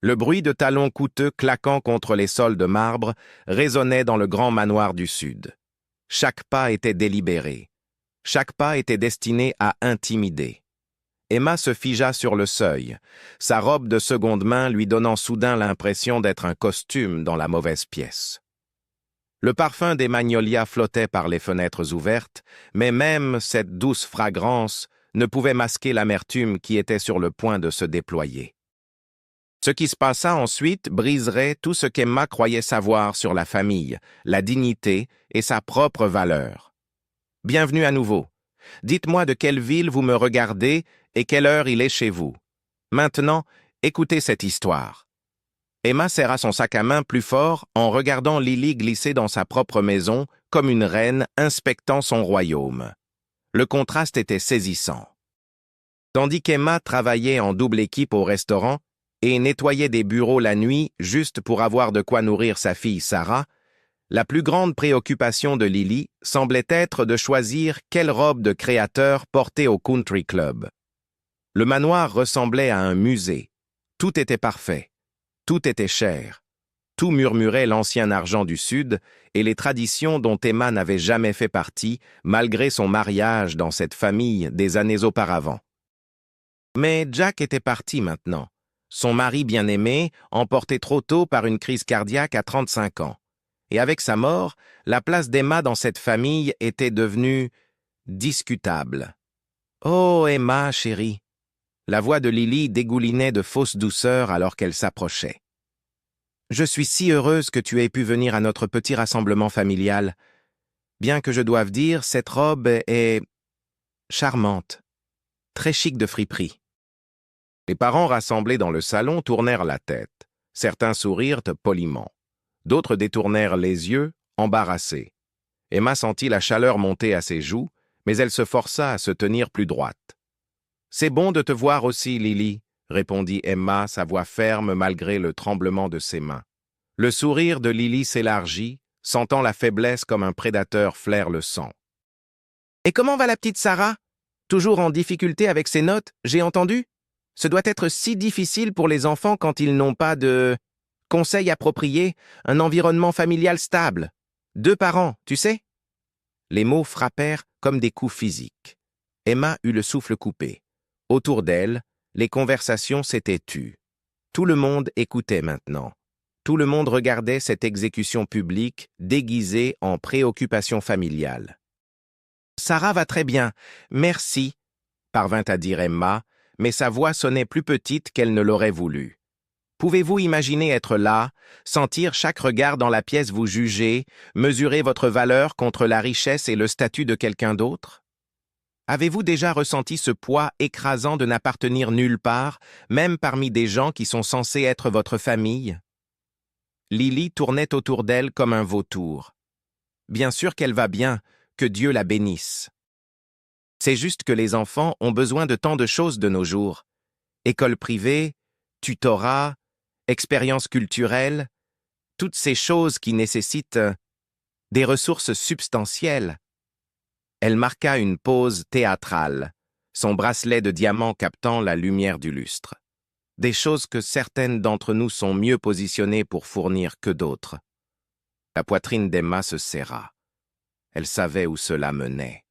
Le bruit de talons coûteux claquant contre les sols de marbre résonnait dans le grand manoir du sud. Chaque pas était délibéré. Chaque pas était destiné à intimider. Emma se figea sur le seuil, sa robe de seconde main lui donnant soudain l'impression d'être un costume dans la mauvaise pièce. Le parfum des magnolias flottait par les fenêtres ouvertes, mais même cette douce fragrance ne pouvait masquer l'amertume qui était sur le point de se déployer. Ce qui se passa ensuite briserait tout ce qu'Emma croyait savoir sur la famille, la dignité et sa propre valeur. Bienvenue à nouveau. Dites-moi de quelle ville vous me regardez et quelle heure il est chez vous. Maintenant, écoutez cette histoire. Emma serra son sac à main plus fort en regardant Lily glisser dans sa propre maison comme une reine inspectant son royaume. Le contraste était saisissant. Tandis qu'Emma travaillait en double équipe au restaurant et nettoyait des bureaux la nuit juste pour avoir de quoi nourrir sa fille Sarah, la plus grande préoccupation de Lily semblait être de choisir quelle robe de créateur porter au country club. Le manoir ressemblait à un musée. Tout était parfait. Tout était cher. Tout murmurait l'ancien argent du Sud et les traditions dont Emma n'avait jamais fait partie, malgré son mariage dans cette famille des années auparavant. Mais Jack était parti maintenant. Son mari bien-aimé, emporté trop tôt par une crise cardiaque à 35 ans. Et avec sa mort, la place d'Emma dans cette famille était devenue discutable. « Oh, Emma, chérie !» La voix de Lily dégoulinait de fausse douceur alors qu'elle s'approchait. « Je suis si heureuse que tu aies pu venir à notre petit rassemblement familial. Bien que je doive dire, cette robe est charmante, très chic de friperie. » Les parents rassemblés dans le salon tournèrent la tête. Certains sourirent poliment. D'autres détournèrent les yeux, embarrassés. Emma sentit la chaleur monter à ses joues, mais elle se força à se tenir plus droite. « C'est bon de te voir aussi, Lily, » répondit Emma, sa voix ferme malgré le tremblement de ses mains. Le sourire de Lily s'élargit, sentant la faiblesse comme un prédateur flaire le sang. « Et comment va la petite Sarah? Toujours en difficulté avec ses notes, j'ai entendu? Ce doit être si difficile pour les enfants quand ils n'ont pas de conseils appropriés, un environnement familial stable. 2 parents, tu sais? » Les mots frappèrent comme des coups physiques. Emma eut le souffle coupé. Autour d'elle, les conversations s'étaient tues. Tout le monde écoutait maintenant. Tout le monde regardait cette exécution publique déguisée en préoccupation familiale. « Sarah va très bien, merci », parvint à dire Emma, mais sa voix sonnait plus petite qu'elle ne l'aurait voulu. Pouvez-vous imaginer être là, sentir chaque regard dans la pièce vous juger, mesurer votre valeur contre la richesse et le statut de quelqu'un d'autre? Avez-vous déjà ressenti ce poids écrasant de n'appartenir nulle part, même parmi des gens qui sont censés être votre famille? Lily tournait autour d'elle comme un vautour. Bien sûr qu'elle va bien, que Dieu la bénisse. C'est juste que les enfants ont besoin de tant de choses de nos jours. École privée, tutorat, expériences culturelles, toutes ces choses qui nécessitent des ressources substantielles. Elle marqua une pause théâtrale, son bracelet de diamant captant la lumière du lustre. Des choses que certaines d'entre nous sont mieux positionnées pour fournir que d'autres. La poitrine d'Emma se serra. Elle savait où cela menait.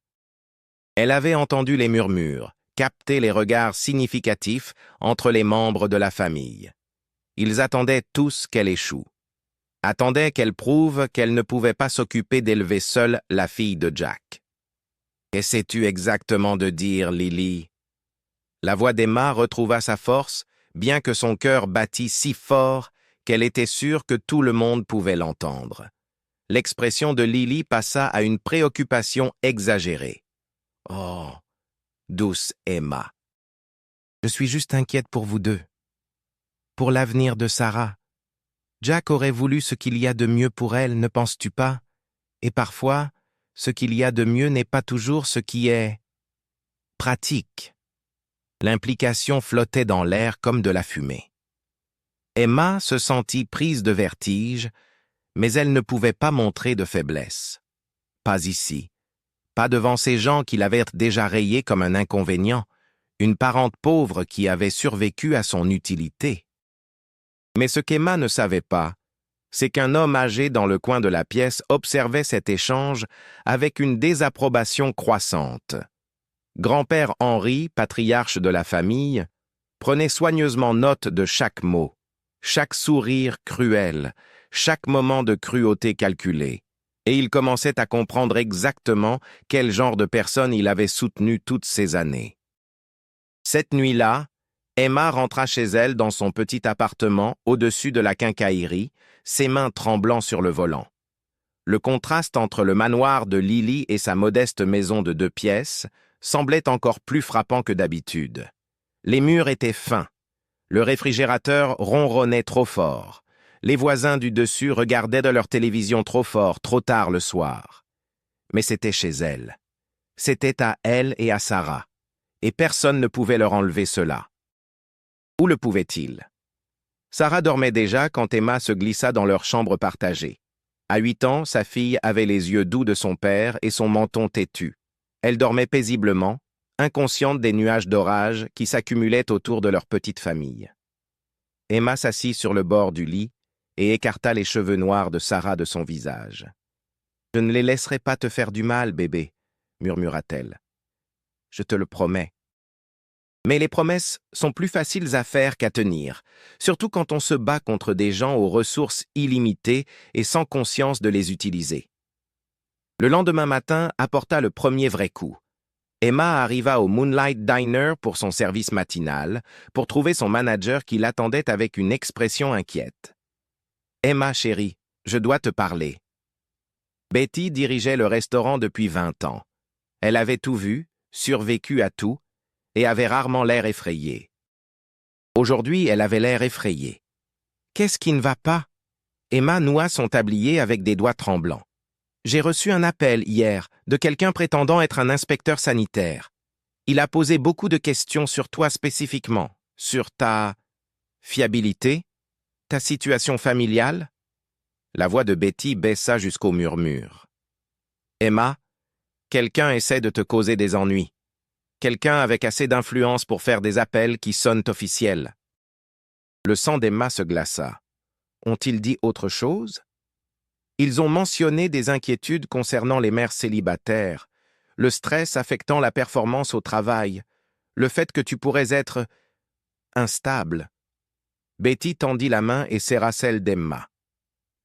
Elle avait entendu les murmures, capté les regards significatifs entre les membres de la famille. Ils attendaient tous qu'elle échoue. Attendaient qu'elle prouve qu'elle ne pouvait pas s'occuper d'élever seule la fille de Jack. « Qu'essaies-tu exactement de dire, Lily ?» La voix d'Emma retrouva sa force, bien que son cœur battît si fort qu'elle était sûre que tout le monde pouvait l'entendre. L'expression de Lily passa à une préoccupation exagérée. « Oh, douce Emma, je suis juste inquiète pour vous deux. Pour l'avenir de Sarah. Jack aurait voulu ce qu'il y a de mieux pour elle, ne penses-tu pas? Et parfois, ce qu'il y a de mieux n'est pas toujours ce qui est pratique. » L'implication flottait dans l'air comme de la fumée. Emma se sentit prise de vertige, mais elle ne pouvait pas montrer de faiblesse. Pas ici. Pas devant ces gens qui l'avaient déjà rayé comme un inconvénient, une parente pauvre qui avait survécu à son utilité. Mais ce qu'Emma ne savait pas, c'est qu'un homme âgé dans le coin de la pièce observait cet échange avec une désapprobation croissante. Grand-père Henri, patriarche de la famille, prenait soigneusement note de chaque mot, chaque sourire cruel, chaque moment de cruauté calculée, et il commençait à comprendre exactement quel genre de personne il avait soutenu toutes ces années. Cette nuit-là, Emma rentra chez elle dans son petit appartement au-dessus de la quincaillerie, ses mains tremblant sur le volant. Le contraste entre le manoir de Lily et sa modeste maison de 2 pièces semblait encore plus frappant que d'habitude. Les murs étaient fins. Le réfrigérateur ronronnait trop fort. Les voisins du dessus regardaient de leur télévision trop fort, trop tard le soir. Mais c'était chez elle. C'était à elle et à Sarah. Et personne ne pouvait leur enlever cela. Où le pouvait-il? Sarah dormait déjà quand Emma se glissa dans leur chambre partagée. À 8 ans, sa fille avait les yeux doux de son père et son menton têtu. Elle dormait paisiblement, inconsciente des nuages d'orage qui s'accumulaient autour de leur petite famille. Emma s'assit sur le bord du lit et écarta les cheveux noirs de Sarah de son visage. « Je ne les laisserai pas te faire du mal, bébé, » murmura-t-elle. « Je te le promets. » Mais les promesses sont plus faciles à faire qu'à tenir, surtout quand on se bat contre des gens aux ressources illimitées et sans conscience de les utiliser. Le lendemain matin apporta le premier vrai coup. Emma arriva au Moonlight Diner pour son service matinal, pour trouver son manager qui l'attendait avec une expression inquiète. « Emma, chérie, je dois te parler. » Betty dirigeait le restaurant depuis 20 ans. Elle avait tout vu, survécu à tout, et avait rarement l'air effrayée. Aujourd'hui, elle avait l'air effrayée. Qu'est-ce qui ne va pas? Emma noua son tablier avec des doigts tremblants. J'ai reçu un appel hier de quelqu'un prétendant être un inspecteur sanitaire. Il a posé beaucoup de questions sur toi spécifiquement, sur ta fiabilité, ta situation familiale. La voix de Betty baissa jusqu'au murmure. Emma, quelqu'un essaie de te causer des ennuis. Quelqu'un avec assez d'influence pour faire des appels qui sonnent officiels. Le sang d'Emma se glaça. Ont-ils dit autre chose? Ils ont mentionné des inquiétudes concernant les mères célibataires, le stress affectant la performance au travail, le fait que tu pourrais être instable. Betty tendit la main et serra celle d'Emma.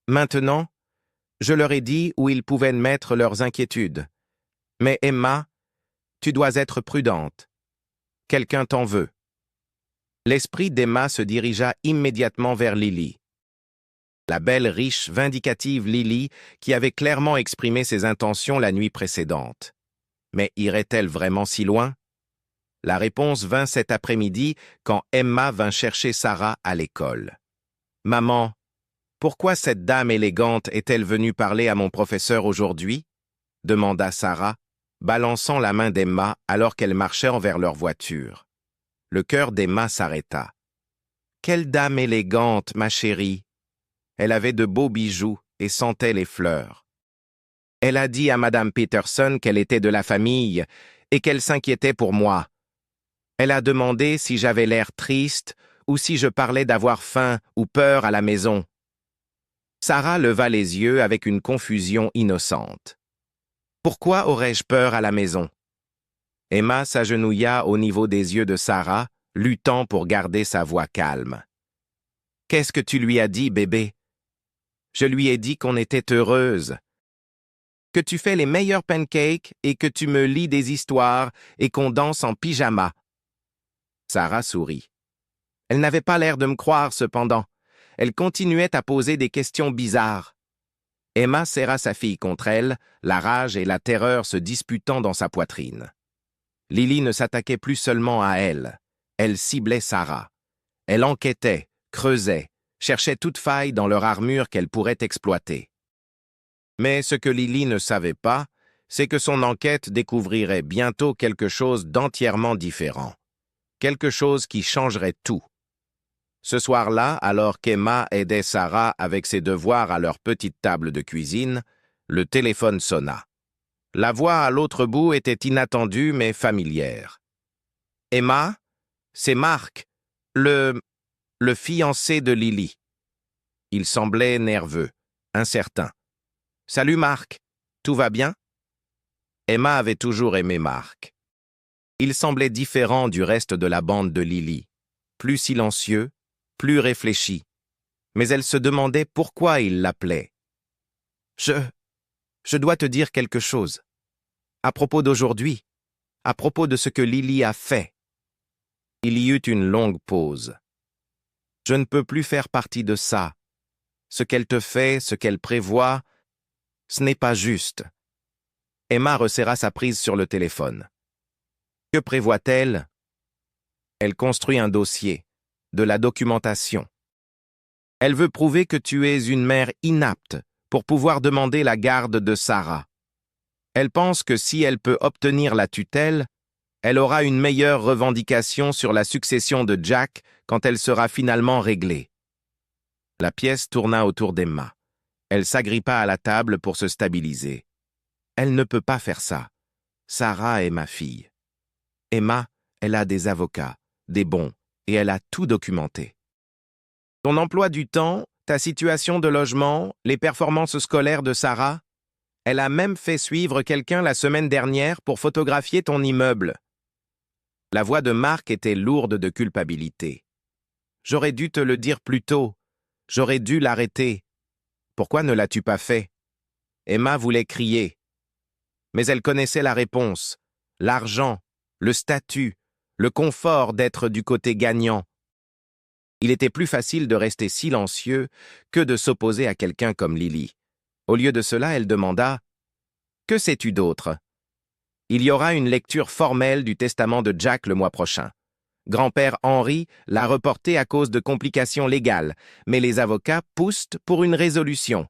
Maintenant, je leur ai dit où ils pouvaient mettre leurs inquiétudes. Mais Emma, tu dois être prudente. Quelqu'un t'en veut. L'esprit d'Emma se dirigea immédiatement vers Lily. La belle, riche, vindicative Lily qui avait clairement exprimé ses intentions la nuit précédente. Mais irait-elle vraiment si loin? La réponse vint cet après-midi quand Emma vint chercher Sarah à l'école. « Maman, pourquoi cette dame élégante est-elle venue parler à mon professeur aujourd'hui ?» demanda Sarah, balançant la main d'Emma alors qu'elle marchait envers leur voiture. Le cœur d'Emma s'arrêta. « Quelle dame élégante, ma chérie !» Elle avait de beaux bijoux et sentait les fleurs. Elle a dit à Madame Peterson qu'elle était de la famille et qu'elle s'inquiétait pour moi. Elle a demandé si j'avais l'air triste ou si je parlais d'avoir faim ou peur à la maison. Sarah leva les yeux avec une confusion innocente. Pourquoi aurais-je peur à la maison? Emma s'agenouilla au niveau des yeux de Sarah, luttant pour garder sa voix calme. Qu'est-ce que tu lui as dit, bébé? Je lui ai dit qu'on était heureuse, que tu fais les meilleurs pancakes et que tu me lis des histoires et qu'on danse en pyjama. Sarah sourit. Elle n'avait pas l'air de me croire cependant. Elle continuait à poser des questions bizarres. Emma serra sa fille contre elle, la rage et la terreur se disputant dans sa poitrine. Lily ne s'attaquait plus seulement à elle. Elle ciblait Sarah. Elle enquêtait, creusait, cherchait toute faille dans leur armure qu'elle pourrait exploiter. Mais ce que Lily ne savait pas, c'est que son enquête découvrirait bientôt quelque chose d'entièrement différent. Quelque chose qui changerait tout. Ce soir-là, alors qu'Emma aidait Sarah avec ses devoirs à leur petite table de cuisine, le téléphone sonna. La voix à l'autre bout était inattendue mais familière. « Emma, c'est Marc, le fiancé de Lily. » Il semblait nerveux, incertain. « Salut Marc, tout va bien ?» Emma avait toujours aimé Marc. Il semblait différent du reste de la bande de Lily, plus silencieux, plus réfléchi. Mais elle se demandait pourquoi il l'appelait. « Je dois te dire quelque chose. À propos d'aujourd'hui, à propos de ce que Lily a fait. » Il y eut une longue pause. « Je ne peux plus faire partie de ça. Ce qu'elle te fait, ce qu'elle prévoit, ce n'est pas juste. » Emma resserra sa prise sur le téléphone. « Que prévoit-elle » Elle construit un dossier, de la documentation. Elle veut prouver que tu es une mère inapte pour pouvoir demander la garde de Sarah. Elle pense que si elle peut obtenir la tutelle, elle aura une meilleure revendication sur la succession de Jack quand elle sera finalement réglée. La pièce tourna autour d'Emma. Elle s'agrippa à la table pour se stabiliser. Elle ne peut pas faire ça. Sarah est ma fille. Emma, elle a des avocats, des bons, et elle a tout documenté. Ton emploi du temps, ta situation de logement, les performances scolaires de Sarah, elle a même fait suivre quelqu'un la semaine dernière pour photographier ton immeuble. La voix de Marc était lourde de culpabilité. J'aurais dû te le dire plus tôt. J'aurais dû l'arrêter. Pourquoi ne l'as-tu pas fait? Emma voulait crier. Mais elle connaissait la réponse. L'argent, le statut, le confort d'être du côté gagnant. Il était plus facile de rester silencieux que de s'opposer à quelqu'un comme Lily. Au lieu de cela, elle demanda « Que sais-tu d'autre ?» Il y aura une lecture formelle du testament de Jack le mois prochain. Grand-père Henry l'a reporté à cause de complications légales, mais les avocats poussent pour une résolution.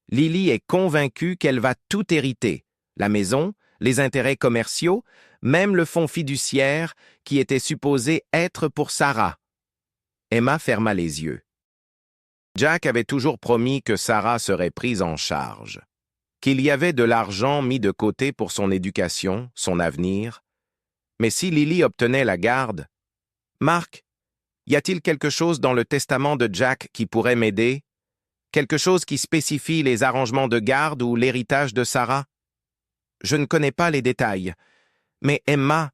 Lily est convaincue qu'elle va tout hériter. La maison, les intérêts commerciaux, même le fonds fiduciaire qui était supposé être pour Sarah. Emma ferma les yeux. Jack avait toujours promis que Sarah serait prise en charge, qu'il y avait de l'argent mis de côté pour son éducation, son avenir. Mais si Lily obtenait la garde, Marc, y a-t-il quelque chose dans le testament de Jack qui pourrait m'aider? Quelque chose qui spécifie les arrangements de garde ou l'héritage de Sarah? Je ne connais pas les détails, mais Emma...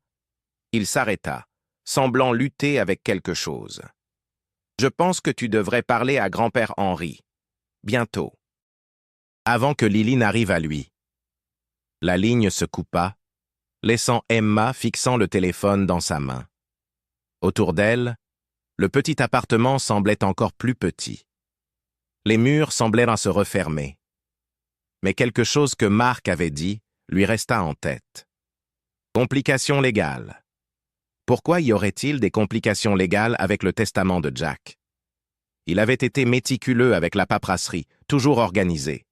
Il s'arrêta, semblant lutter avec quelque chose. Je pense que tu devrais parler à grand-père Henry. Bientôt. Avant que Lily n'arrive à lui. La ligne se coupa, laissant Emma fixant le téléphone dans sa main. Autour d'elle, le petit appartement semblait encore plus petit. Les murs semblaient se refermer. Mais quelque chose que Marc avait dit lui resta en tête. Complications légales. Pourquoi y aurait-il des complications légales avec le testament de Jack? Il avait été méticuleux avec la paperasserie, toujours organisé.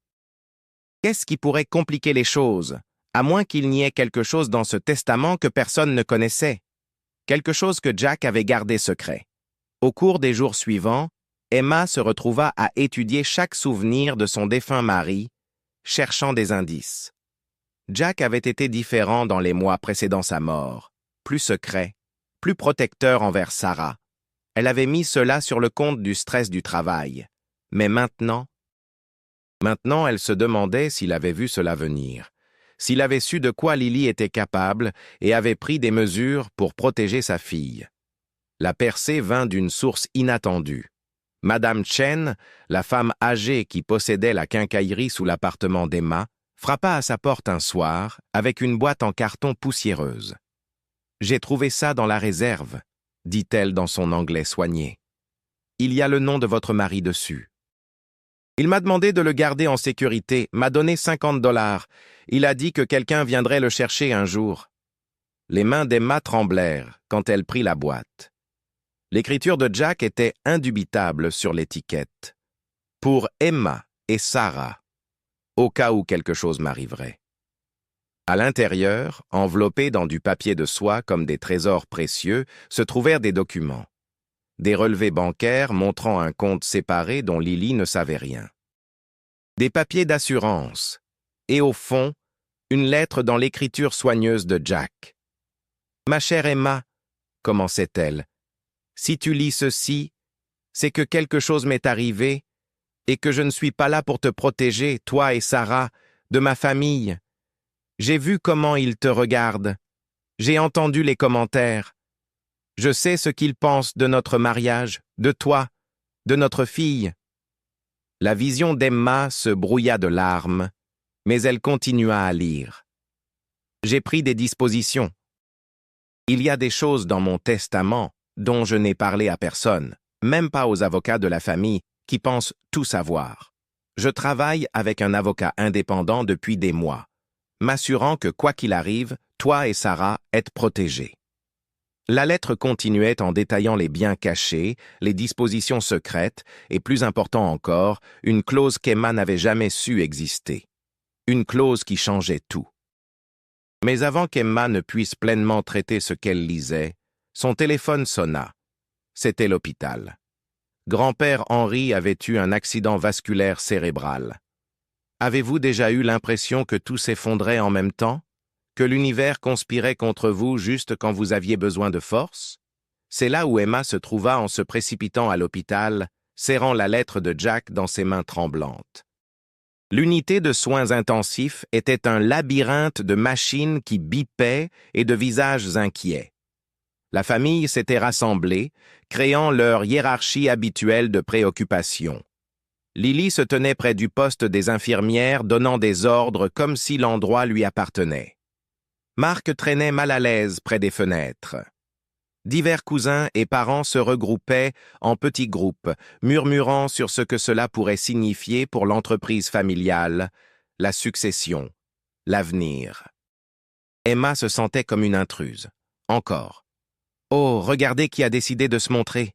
Qu'est-ce qui pourrait compliquer les choses, à moins qu'il n'y ait quelque chose dans ce testament que personne ne connaissait? Quelque chose que Jack avait gardé secret. Au cours des jours suivants, Emma se retrouva à étudier chaque souvenir de son défunt mari, cherchant des indices. Jack avait été différent dans les mois précédant sa mort, plus secret, plus protecteur envers Sarah. Elle avait mis cela sur le compte du stress du travail. Mais maintenant, elle se demandait s'il avait vu cela venir, s'il avait su de quoi Lily était capable et avait pris des mesures pour protéger sa fille. La percée vint d'une source inattendue. Madame Chen, la femme âgée qui possédait la quincaillerie sous l'appartement d'Emma, frappa à sa porte un soir avec une boîte en carton poussiéreuse. « J'ai trouvé ça dans la réserve », dit-elle dans son anglais soigné. « Il y a le nom de votre mari dessus. Il m'a demandé de le garder en sécurité, m'a donné 50 $. Il a dit que quelqu'un viendrait le chercher un jour. » Les mains d'Emma tremblèrent quand elle prit la boîte. L'écriture de Jack était indubitable sur l'étiquette. Pour Emma et Sarah, au cas où quelque chose m'arriverait. À l'intérieur, enveloppés dans du papier de soie comme des trésors précieux, se trouvèrent des documents. Des relevés bancaires montrant un compte séparé dont Lily ne savait rien. Des papiers d'assurance. Et au fond, une lettre dans l'écriture soigneuse de Jack. « Ma chère Emma, » commençait-elle, « si tu lis ceci, c'est que quelque chose m'est arrivé Et que je ne suis pas là pour te protéger, toi et Sarah, de ma famille. J'ai vu comment ils te regardent. J'ai entendu les commentaires. Je sais ce qu'ils pensent de notre mariage, de toi, de notre fille. » La vision d'Emma se brouilla de larmes, mais elle continua à lire. « J'ai pris des dispositions. Il y a des choses dans mon testament dont je n'ai parlé à personne, même pas aux avocats de la famille qui pensent tout savoir. Je travaille avec un avocat indépendant depuis des mois, m'assurant que quoi qu'il arrive, toi et Sarah êtes protégés. » La lettre continuait en détaillant les biens cachés, les dispositions secrètes et, plus important encore, une clause qu'Emma n'avait jamais su exister. Une clause qui changeait tout. Mais avant qu'Emma ne puisse pleinement traiter ce qu'elle lisait, son téléphone sonna. C'était l'hôpital. Grand-père Henri avait eu un accident vasculaire cérébral. Avez-vous déjà eu l'impression que tout s'effondrait en même temps? Que l'univers conspirait contre vous juste quand vous aviez besoin de force? C'est là où Emma se trouva en se précipitant à l'hôpital, serrant la lettre de Jack dans ses mains tremblantes. L'unité de soins intensifs était un labyrinthe de machines qui bipaient et de visages inquiets. La famille s'était rassemblée, créant leur hiérarchie habituelle de préoccupation. Lily se tenait près du poste des infirmières, donnant des ordres comme si l'endroit lui appartenait. Marc traînait mal à l'aise près des fenêtres. Divers cousins et parents se regroupaient en petits groupes, murmurant sur ce que cela pourrait signifier pour l'entreprise familiale, la succession, l'avenir. Emma se sentait comme une intruse. Encore. « Oh, regardez qui a décidé de se montrer !»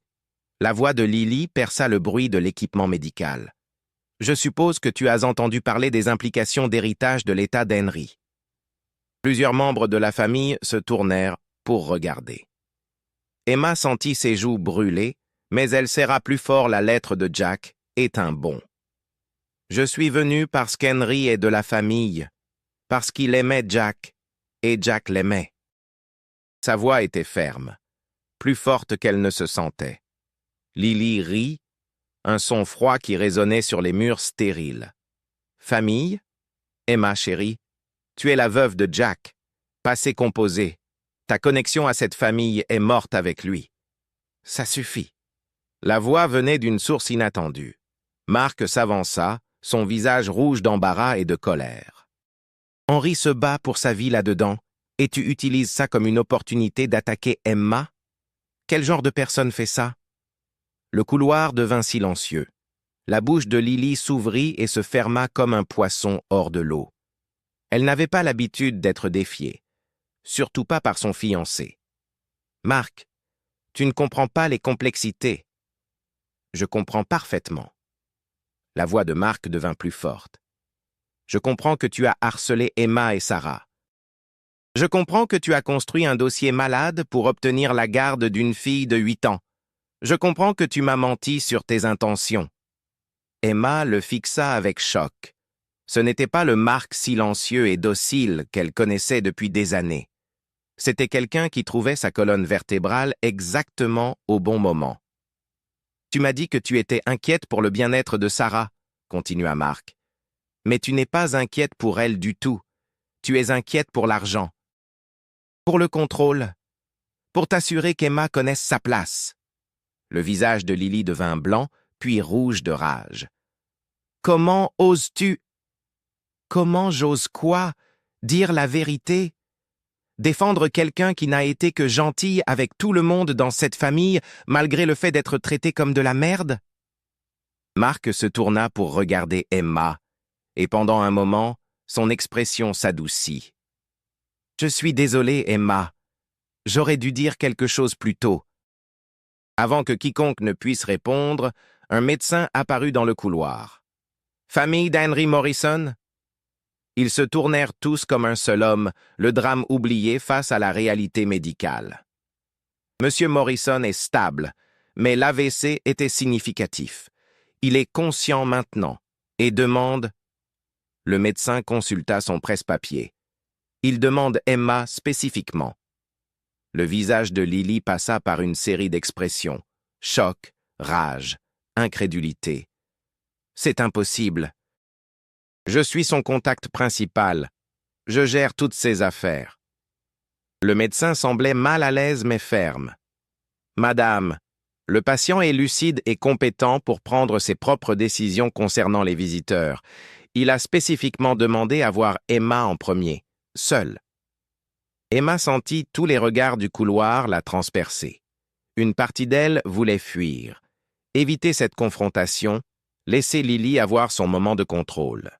La voix de Lily perça le bruit de l'équipement médical. « Je suppose que tu as entendu parler des implications d'héritage de l'état d'Henry. » Plusieurs membres de la famille se tournèrent pour regarder. Emma sentit ses joues brûler, mais elle serra plus fort la lettre de Jack et tint bon. « Je suis venu parce qu'Henry est de la famille, parce qu'il aimait Jack, et Jack l'aimait. » Sa voix était ferme, plus forte qu'elle ne se sentait. Lily rit, un son froid qui résonnait sur les murs stériles. « Famille? Emma chérie, tu es la veuve de Jack, passé composé. Ta connexion à cette famille est morte avec lui. Ça suffit. » La voix venait d'une source inattendue. Marc s'avança, son visage rouge d'embarras et de colère. « Henry se bat pour sa vie là-dedans, et tu utilises ça comme une opportunité d'attaquer Emma? Quel genre de personne fait ça? » Le couloir devint silencieux. La bouche de Lily s'ouvrit et se ferma comme un poisson hors de l'eau. Elle n'avait pas l'habitude d'être défiée, surtout pas par son fiancé. « Marc, tu ne comprends pas les complexités. »« Je comprends parfaitement. » La voix de Marc devint plus forte. « Je comprends que tu as harcelé Emma et Sarah. Je comprends que tu as construit un dossier malade pour obtenir la garde d'une fille de 8 ans. Je comprends que tu m'as menti sur tes intentions. » Emma le fixa avec choc. Ce n'était pas le Marc silencieux et docile qu'elle connaissait depuis des années. C'était quelqu'un qui trouvait sa colonne vertébrale exactement au bon moment. « Tu m'as dit que tu étais inquiète pour le bien-être de Sarah, » continua Marc. « Mais tu n'es pas inquiète pour elle du tout. Tu es inquiète pour l'argent. Pour le contrôle. Pour t'assurer qu'Emma connaisse sa place. » Le visage de Lily devint blanc, puis rouge de rage. « Comment oses-tu... » « Comment j'ose quoi? Dire la vérité? Défendre quelqu'un qui n'a été que gentil avec tout le monde dans cette famille, malgré le fait d'être traité comme de la merde? » Marc se tourna pour regarder Emma, et pendant un moment, son expression s'adoucit. « Je suis désolé, Emma. J'aurais dû dire quelque chose plus tôt. » Avant que quiconque ne puisse répondre, un médecin apparut dans le couloir. « Famille d'Henry Morrison? » Ils se tournèrent tous comme un seul homme, le drame oublié face à la réalité médicale. Monsieur Morrison est stable, mais l'AVC était significatif. Il est conscient maintenant et demande... Le médecin consulta son presse-papier. Il demande Emma spécifiquement. Le visage de Lily passa par une série d'expressions. Choc, rage, incrédulité. C'est impossible. Je suis son contact principal. Je gère toutes ses affaires. Le médecin semblait mal à l'aise mais ferme. Madame, le patient est lucide et compétent pour prendre ses propres décisions concernant les visiteurs. Il a spécifiquement demandé à voir Emma en premier, seule. Emma sentit tous les regards du couloir la transpercer. Une partie d'elle voulait fuir. Éviter cette confrontation, laisser Lily avoir son moment de contrôle.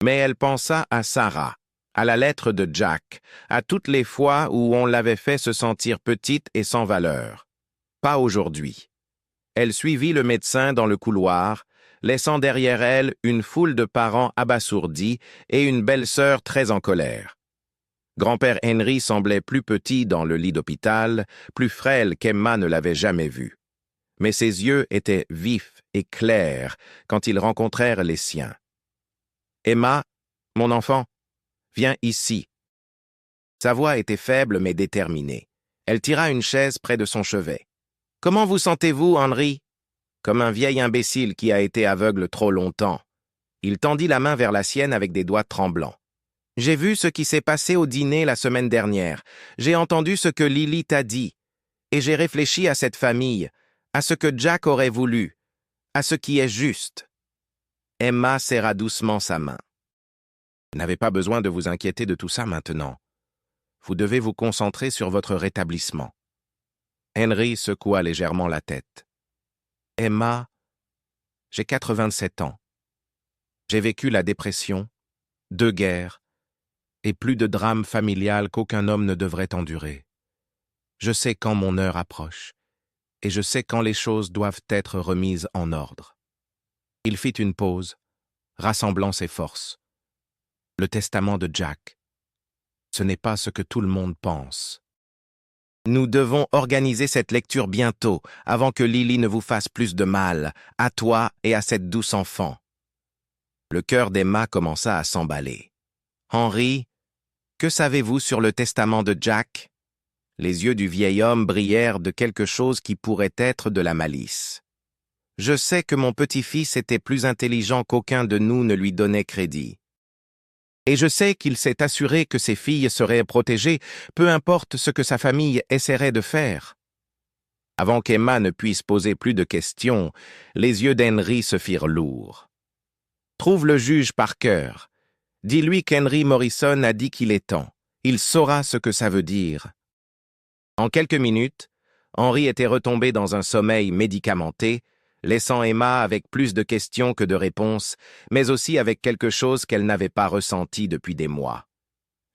Mais elle pensa à Sarah, à la lettre de Jack, à toutes les fois où on l'avait fait se sentir petite et sans valeur. Pas aujourd'hui. Elle suivit le médecin dans le couloir, laissant derrière elle une foule de parents abasourdis et une belle-sœur très en colère. Grand-père Henry semblait plus petit dans le lit d'hôpital, plus frêle qu'Emma ne l'avait jamais vu. Mais ses yeux étaient vifs et clairs quand ils rencontrèrent les siens. « Emma, mon enfant, viens ici. » Sa voix était faible mais déterminée. Elle tira une chaise près de son chevet. « Comment vous sentez-vous, Henry ?» Comme un vieil imbécile qui a été aveugle trop longtemps. Il tendit la main vers la sienne avec des doigts tremblants. « J'ai vu ce qui s'est passé au dîner la semaine dernière. J'ai entendu ce que Lily t'a dit. Et j'ai réfléchi à cette famille, à ce que Jack aurait voulu, à ce qui est juste. » Emma serra doucement sa main. « Vous n'avez pas besoin de vous inquiéter de tout ça maintenant. Vous devez vous concentrer sur votre rétablissement. » Henry secoua légèrement la tête. « Emma, j'ai 87 ans. J'ai vécu la dépression, 2 guerres, et plus de drame familial qu'aucun homme ne devrait endurer. Je sais quand mon heure approche, et je sais quand les choses doivent être remises en ordre. » Il fit une pause, rassemblant ses forces. Le testament de Jack. Ce n'est pas ce que tout le monde pense. Nous devons organiser cette lecture bientôt, avant que Lily ne vous fasse plus de mal, à toi et à cette douce enfant. Le cœur d'Emma commença à s'emballer. Henry, que savez-vous sur le testament de Jack? Les yeux du vieil homme brillèrent de quelque chose qui pourrait être de la malice. Je sais que mon petit-fils était plus intelligent qu'aucun de nous ne lui donnait crédit. Et je sais qu'il s'est assuré que ses filles seraient protégées, peu importe ce que sa famille essaierait de faire. Avant qu'Emma ne puisse poser plus de questions, les yeux d'Henry se firent lourds. Trouve le juge Parker. Dis-lui qu'Henry Morrison a dit qu'il est temps. Il saura ce que ça veut dire. En quelques minutes, Henry était retombé dans un sommeil médicamenté, laissant Emma avec plus de questions que de réponses, mais aussi avec quelque chose qu'elle n'avait pas ressenti depuis des mois.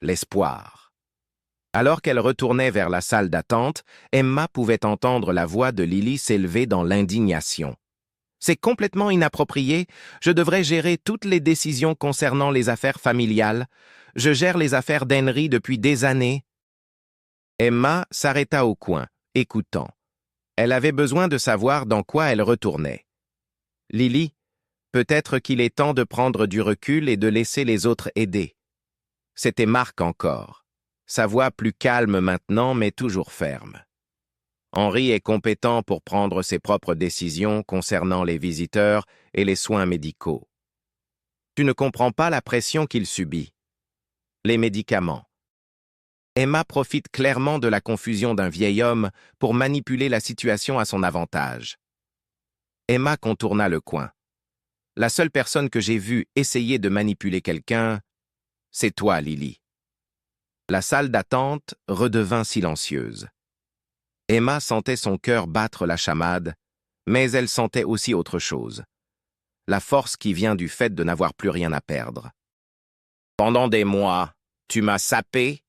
L'espoir. Alors qu'elle retournait vers la salle d'attente, Emma pouvait entendre la voix de Lily s'élever dans l'indignation. « C'est complètement inapproprié. Je devrais gérer toutes les décisions concernant les affaires familiales. Je gère les affaires d'Henry depuis des années. » Emma s'arrêta au coin, écoutant. Elle avait besoin de savoir dans quoi elle retournait. « Lily, peut-être qu'il est temps de prendre du recul et de laisser les autres aider. » C'était Marc encore. Sa voix plus calme maintenant, mais toujours ferme. « Henry est compétent pour prendre ses propres décisions concernant les visiteurs et les soins médicaux. Tu ne comprends pas la pression qu'il subit. Les médicaments. Emma profite clairement de la confusion d'un vieil homme pour manipuler la situation à son avantage. Emma contourna le coin. La seule personne que j'ai vue essayer de manipuler quelqu'un, c'est toi, Lily. La salle d'attente redevint silencieuse. Emma sentait son cœur battre la chamade, mais elle sentait aussi autre chose. La force qui vient du fait de n'avoir plus rien à perdre. Pendant des mois, tu m'as sapé,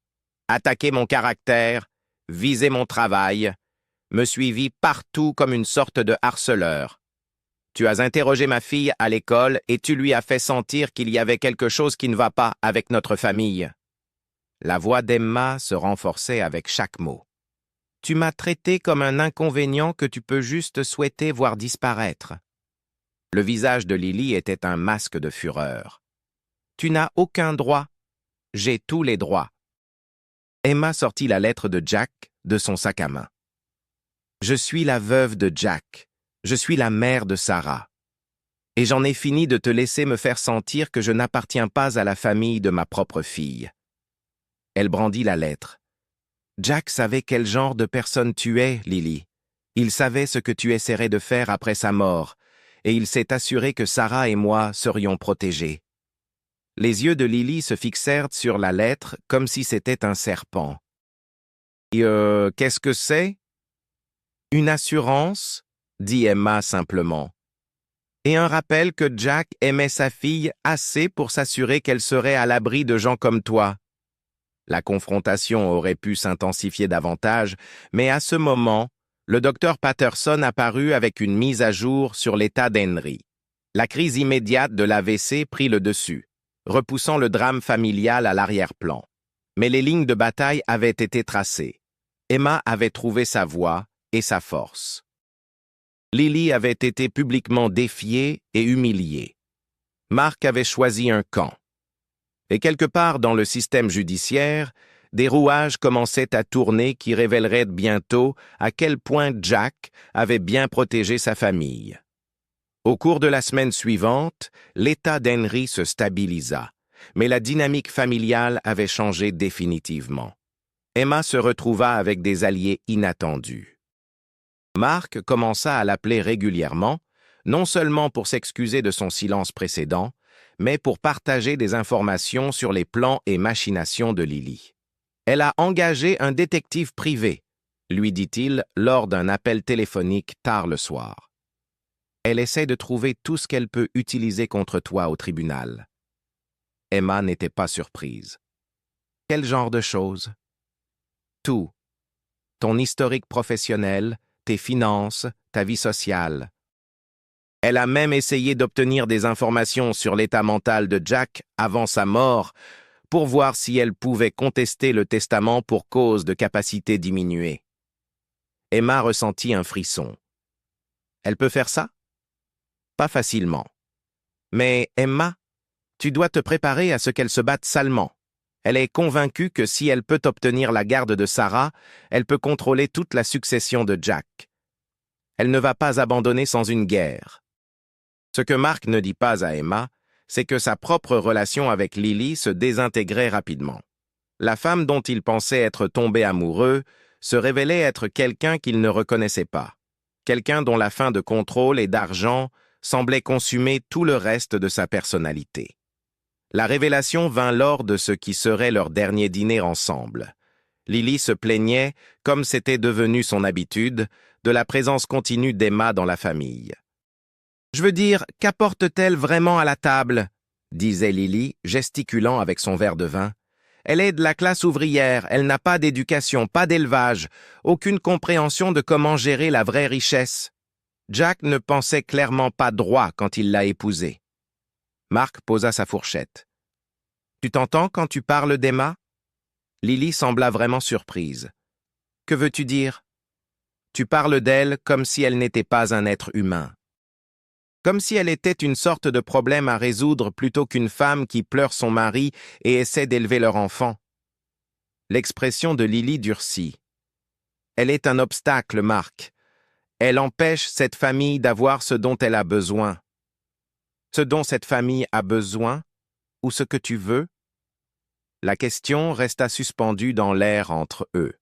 attaqué mon caractère, visé mon travail, me suivi partout comme une sorte de harceleur. Tu as interrogé ma fille à l'école et tu lui as fait sentir qu'il y avait quelque chose qui ne va pas avec notre famille. La voix d'Emma se renforçait avec chaque mot. Tu m'as traité comme un inconvénient que tu peux juste souhaiter voir disparaître. Le visage de Lily était un masque de fureur. Tu n'as aucun droit. J'ai tous les droits. Emma sortit la lettre de Jack de son sac à main. Je suis la veuve de Jack. Je suis la mère de Sarah. Et j'en ai fini de te laisser me faire sentir que je n'appartiens pas à la famille de ma propre fille. Elle brandit la lettre. Jack savait quel genre de personne tu es, Lily. Il savait ce que tu essaierais de faire après sa mort, et il s'est assuré que Sarah et moi serions protégés. Les yeux de Lily se fixèrent sur la lettre comme si c'était un serpent. Et qu'est-ce que c'est? Une assurance, dit Emma simplement. Et un rappel que Jack aimait sa fille assez pour s'assurer qu'elle serait à l'abri de gens comme toi. La confrontation aurait pu s'intensifier davantage, mais à ce moment, le docteur Patterson apparut avec une mise à jour sur l'état d'Henry. La crise immédiate de l'AVC prit le dessus, repoussant le drame familial à l'arrière-plan. Mais les lignes de bataille avaient été tracées. Emma avait trouvé sa voie et sa force. Lily avait été publiquement défiée et humiliée. Mark avait choisi un camp. Et quelque part dans le système judiciaire, des rouages commençaient à tourner qui révéleraient bientôt à quel point Jack avait bien protégé sa famille. Au cours de la semaine suivante, l'état d'Henry se stabilisa, mais la dynamique familiale avait changé définitivement. Emma se retrouva avec des alliés inattendus. Mark commença à l'appeler régulièrement, non seulement pour s'excuser de son silence précédent, mais pour partager des informations sur les plans et machinations de Lily. Elle a engagé un détective privé, lui dit-il lors d'un appel téléphonique tard le soir. Elle essaie de trouver tout ce qu'elle peut utiliser contre toi au tribunal. Emma n'était pas surprise. Quel genre de choses? Tout. Ton historique professionnel, tes finances, ta vie sociale. Elle a même essayé d'obtenir des informations sur l'état mental de Jack avant sa mort pour voir si elle pouvait contester le testament pour cause de capacité diminuée. Emma ressentit un frisson. Elle peut faire ça? Pas facilement. Mais Emma, tu dois te préparer à ce qu'elle se batte salement. Elle est convaincue que si elle peut obtenir la garde de Sarah, elle peut contrôler toute la succession de Jack. Elle ne va pas abandonner sans une guerre. Ce que Mark ne dit pas à Emma, c'est que sa propre relation avec Lily se désintégrait rapidement. La femme dont il pensait être tombé amoureux se révélait être quelqu'un qu'il ne reconnaissait pas, quelqu'un dont la faim de contrôle et d'argent semblait consumer tout le reste de sa personnalité. La révélation vint lors de ce qui serait leur dernier dîner ensemble. Lily se plaignait, comme c'était devenu son habitude, de la présence continue d'Emma dans la famille. « Je veux dire, qu'apporte-t-elle vraiment à la table ?» disait Lily, gesticulant avec son verre de vin. « Elle est de la classe ouvrière, elle n'a pas d'éducation, pas d'élevage, aucune compréhension de comment gérer la vraie richesse. Jack ne pensait clairement pas droit quand il l'a épousée. » Mark posa sa fourchette. « Tu t'entends quand tu parles d'Emma ?» Lily sembla vraiment surprise. « Que veux-tu dire ? Tu parles d'elle comme si elle n'était pas un être humain. Comme si elle était une sorte de problème à résoudre plutôt qu'une femme qui pleure son mari et essaie d'élever leur enfant. » L'expression de Lily durcit. « Elle est un obstacle, Mark. Elle empêche cette famille d'avoir ce dont elle a besoin. » Ce dont cette famille a besoin, ou ce que tu veux? La question resta suspendue dans l'air entre eux.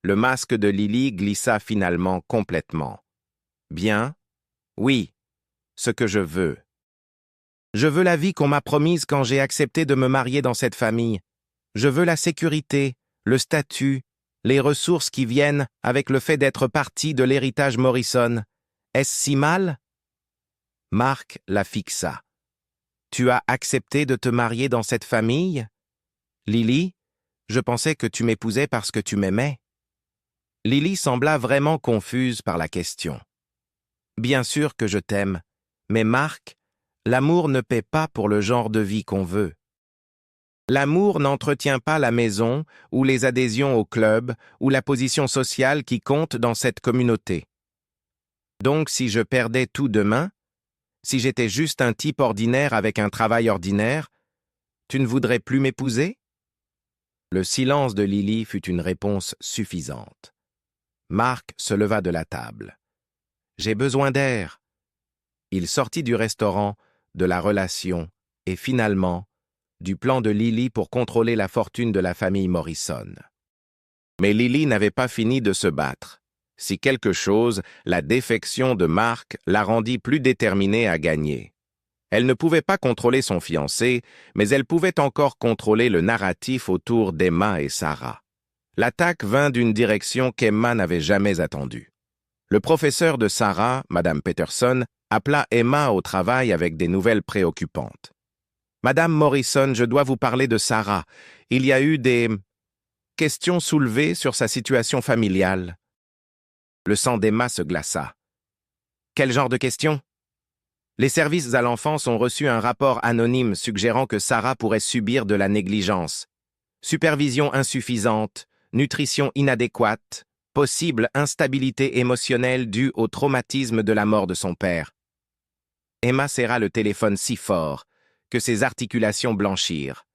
Le masque de Lily glissa finalement complètement. Bien, oui, ce que je veux. Je veux la vie qu'on m'a promise quand j'ai accepté de me marier dans cette famille. Je veux la sécurité, le statut, les ressources qui viennent avec le fait d'être partie de l'héritage Morrison. Est-ce si mal? Mark la fixa. Tu as accepté de te marier dans cette famille? Lily, je pensais que tu m'épousais parce que tu m'aimais. Lily sembla vraiment confuse par la question. Bien sûr que je t'aime, mais Mark, l'amour ne paie pas pour le genre de vie qu'on veut. L'amour n'entretient pas la maison ou les adhésions au club ou la position sociale qui compte dans cette communauté. Donc si je perdais tout demain, si j'étais juste un type ordinaire avec un travail ordinaire, tu ne voudrais plus m'épouser? Le silence de Lily fut une réponse suffisante. Mark se leva de la table. « J'ai besoin d'air. Il sortit du restaurant, de la relation, et finalement, du plan de Lily pour contrôler la fortune de la famille Morrison. Mais Lily n'avait pas fini de se battre. Si quelque chose, la défection de Mark la rendit plus déterminée à gagner. Elle ne pouvait pas contrôler son fiancé, mais elle pouvait encore contrôler le narratif autour d'Emma et Sarah. L'attaque vint d'une direction qu'Emma n'avait jamais attendue. Le professeur de Sarah, Madame Peterson, appela Emma au travail avec des nouvelles préoccupantes. « Madame Morrison, je dois vous parler de Sarah. Il y a eu des questions soulevées sur sa situation familiale. » Le sang d'Emma se glaça. « Quel genre de questions ? » Les services à l'enfance ont reçu un rapport anonyme suggérant que Sarah pourrait subir de la négligence. Supervision insuffisante, nutrition inadéquate, possible instabilité émotionnelle due au traumatisme de la mort de son père. Emma serra le téléphone si fort que ses articulations blanchirent.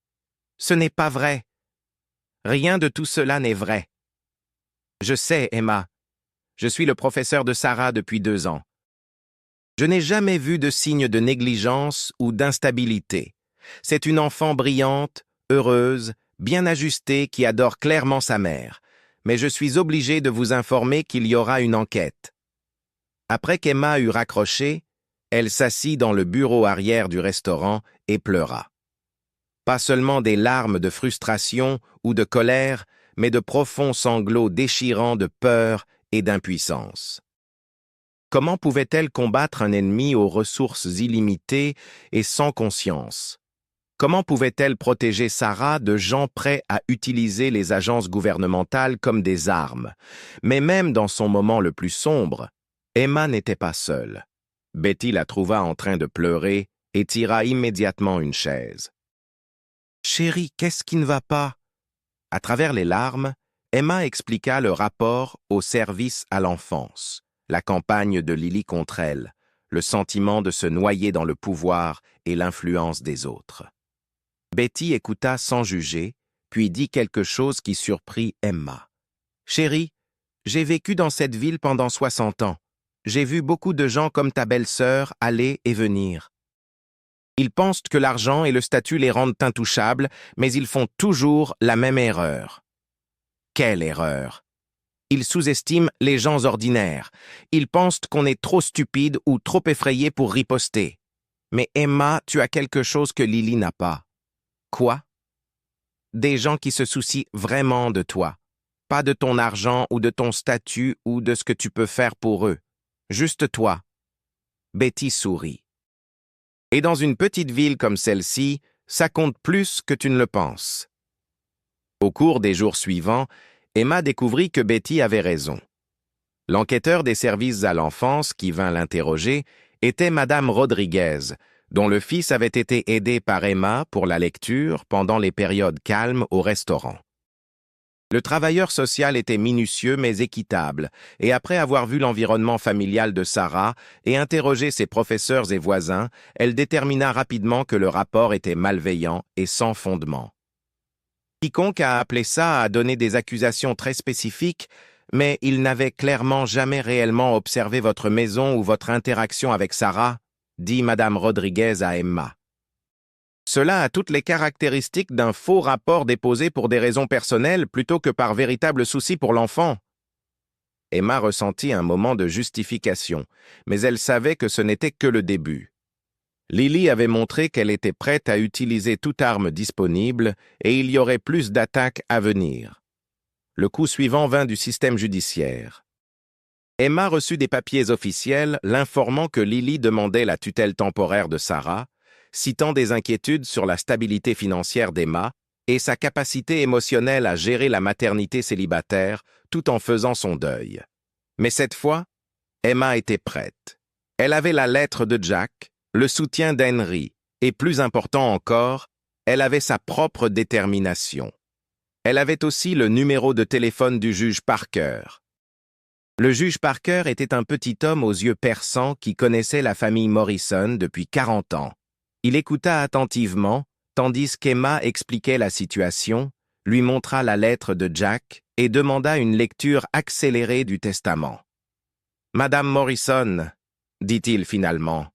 « Ce n'est pas vrai. Rien de tout cela n'est vrai. Je sais, Emma. Je suis le professeur de Sarah depuis 2 ans. Je n'ai jamais vu de signe de négligence ou d'instabilité. C'est une enfant brillante, heureuse, bien ajustée qui adore clairement sa mère. Mais je suis obligé de vous informer qu'il y aura une enquête. » Après qu'Emma eut raccroché, elle s'assit dans le bureau arrière du restaurant et pleura. Pas seulement des larmes de frustration ou de colère, mais de profonds sanglots déchirants de peur et d'impuissance. Comment pouvait-elle combattre un ennemi aux ressources illimitées et sans conscience? Comment pouvait-elle protéger Sarah de gens prêts à utiliser les agences gouvernementales comme des armes? Mais même dans son moment le plus sombre, Emma n'était pas seule. Betty la trouva en train de pleurer et tira immédiatement une chaise. « Chérie, qu'est-ce qui ne va pas ?» À travers les larmes, Emma expliqua le rapport au service à l'enfance, la campagne de Lily contre elle, le sentiment de se noyer dans le pouvoir et l'influence des autres. Betty écouta sans juger, puis dit quelque chose qui surprit Emma. « Chérie, j'ai vécu dans cette ville pendant 60 ans. J'ai vu beaucoup de gens comme ta belle-sœur aller et venir. Ils pensent que l'argent et le statut les rendent intouchables, mais ils font toujours la même erreur. » Quelle erreur! Ils sous-estiment les gens ordinaires. Ils pensent qu'on est trop stupide ou trop effrayé pour riposter. Mais Emma, tu as quelque chose que Lily n'a pas. Quoi? Des gens qui se soucient vraiment de toi. Pas de ton argent ou de ton statut ou de ce que tu peux faire pour eux. Juste toi. Betty sourit. Et dans une petite ville comme celle-ci, ça compte plus que tu ne le penses. Au cours des jours suivants, Emma découvrit que Betty avait raison. L'enquêteur des services à l'enfance qui vint l'interroger était Madame Rodriguez, dont le fils avait été aidé par Emma pour la lecture pendant les périodes calmes au restaurant. Le travailleur social était minutieux mais équitable, et après avoir vu l'environnement familial de Sarah et interrogé ses professeurs et voisins, elle détermina rapidement que le rapport était malveillant et sans fondement. Quiconque a appelé ça a donné des accusations très spécifiques, mais il n'avait clairement jamais réellement observé votre maison ou votre interaction avec Sarah, dit Madame Rodriguez à Emma. Cela a toutes les caractéristiques d'un faux rapport déposé pour des raisons personnelles plutôt que par véritable souci pour l'enfant. Emma ressentit un moment de justification, mais elle savait que ce n'était que le début. Lily avait montré qu'elle était prête à utiliser toute arme disponible et il y aurait plus d'attaques à venir. Le coup suivant vint du système judiciaire. Emma reçut des papiers officiels l'informant que Lily demandait la tutelle temporaire de Sarah, citant des inquiétudes sur la stabilité financière d'Emma et sa capacité émotionnelle à gérer la maternité célibataire tout en faisant son deuil. Mais cette fois, Emma était prête. Elle avait la lettre de Jack, le soutien d'Henry, et plus important encore, elle avait sa propre détermination. Elle avait aussi le numéro de téléphone du juge Parker. Le juge Parker était un petit homme aux yeux perçants qui connaissait la famille Morrison depuis 40 ans. Il écouta attentivement, tandis qu'Emma expliquait la situation, lui montra la lettre de Jack et demanda une lecture accélérée du testament. « Madame Morrison, dit-il finalement.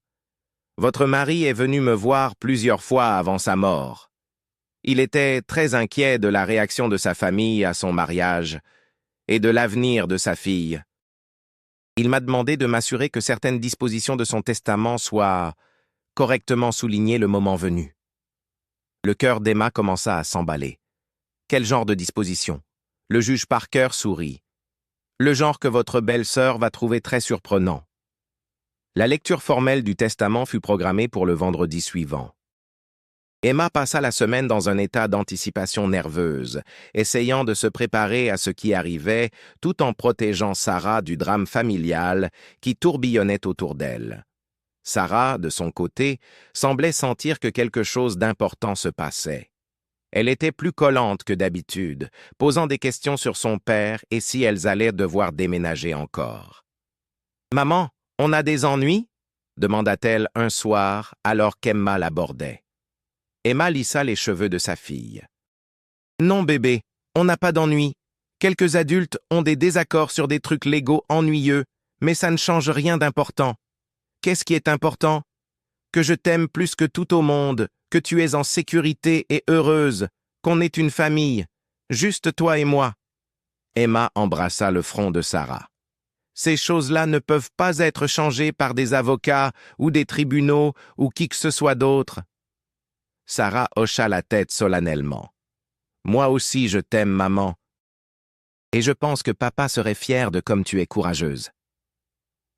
Votre mari est venu me voir plusieurs fois avant sa mort. Il était très inquiet de la réaction de sa famille à son mariage et de l'avenir de sa fille. Il m'a demandé de m'assurer que certaines dispositions de son testament soient correctement soulignées le moment venu. Le cœur d'Emma commença à s'emballer. Quel genre de disposition? Le juge Parker sourit. Le genre que votre belle-sœur va trouver très surprenant. La lecture formelle du testament fut programmée pour le vendredi suivant. Emma passa la semaine dans un état d'anticipation nerveuse, essayant de se préparer à ce qui arrivait tout en protégeant Sarah du drame familial qui tourbillonnait autour d'elle. Sarah, de son côté, semblait sentir que quelque chose d'important se passait. Elle était plus collante que d'habitude, posant des questions sur son père et si elles allaient devoir déménager encore. « Maman, on a des ennuis ?» demanda-t-elle un soir alors qu'Emma l'abordait. Emma lissa les cheveux de sa fille. « Non, bébé, on n'a pas d'ennuis. Quelques adultes ont des désaccords sur des trucs légaux ennuyeux, mais ça ne change rien d'important. Qu'est-ce qui est important? Que je t'aime plus que tout au monde, que tu es en sécurité et heureuse, qu'on est une famille, juste toi et moi. » Emma embrassa le front de Sarah. Ces choses-là ne peuvent pas être changées par des avocats ou des tribunaux ou qui que ce soit d'autre. Sarah hocha la tête solennellement. « Moi aussi je t'aime, maman. Et je pense que papa serait fier de comme tu es courageuse. »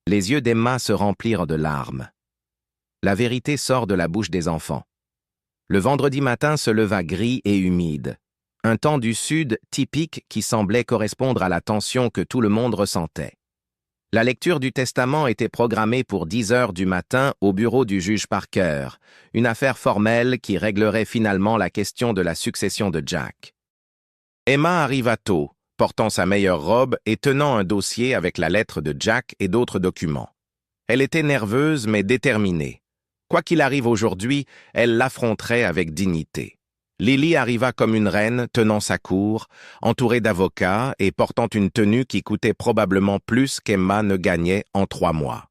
Les yeux d'Emma se remplirent de larmes. La vérité sort de la bouche des enfants. Le vendredi matin se leva gris et humide. Un temps du sud typique qui semblait correspondre à la tension que tout le monde ressentait. La lecture du testament était programmée pour 10 heures du matin au bureau du juge Parker, une affaire formelle qui réglerait finalement la question de la succession de Jack. Emma arriva tôt, portant sa meilleure robe et tenant un dossier avec la lettre de Jack et d'autres documents. Elle était nerveuse mais déterminée. Quoi qu'il arrive aujourd'hui, elle l'affronterait avec dignité. Lily arriva comme une reine tenant sa cour, entourée d'avocats et portant une tenue qui coûtait probablement plus qu'Emma ne gagnait en 3 mois.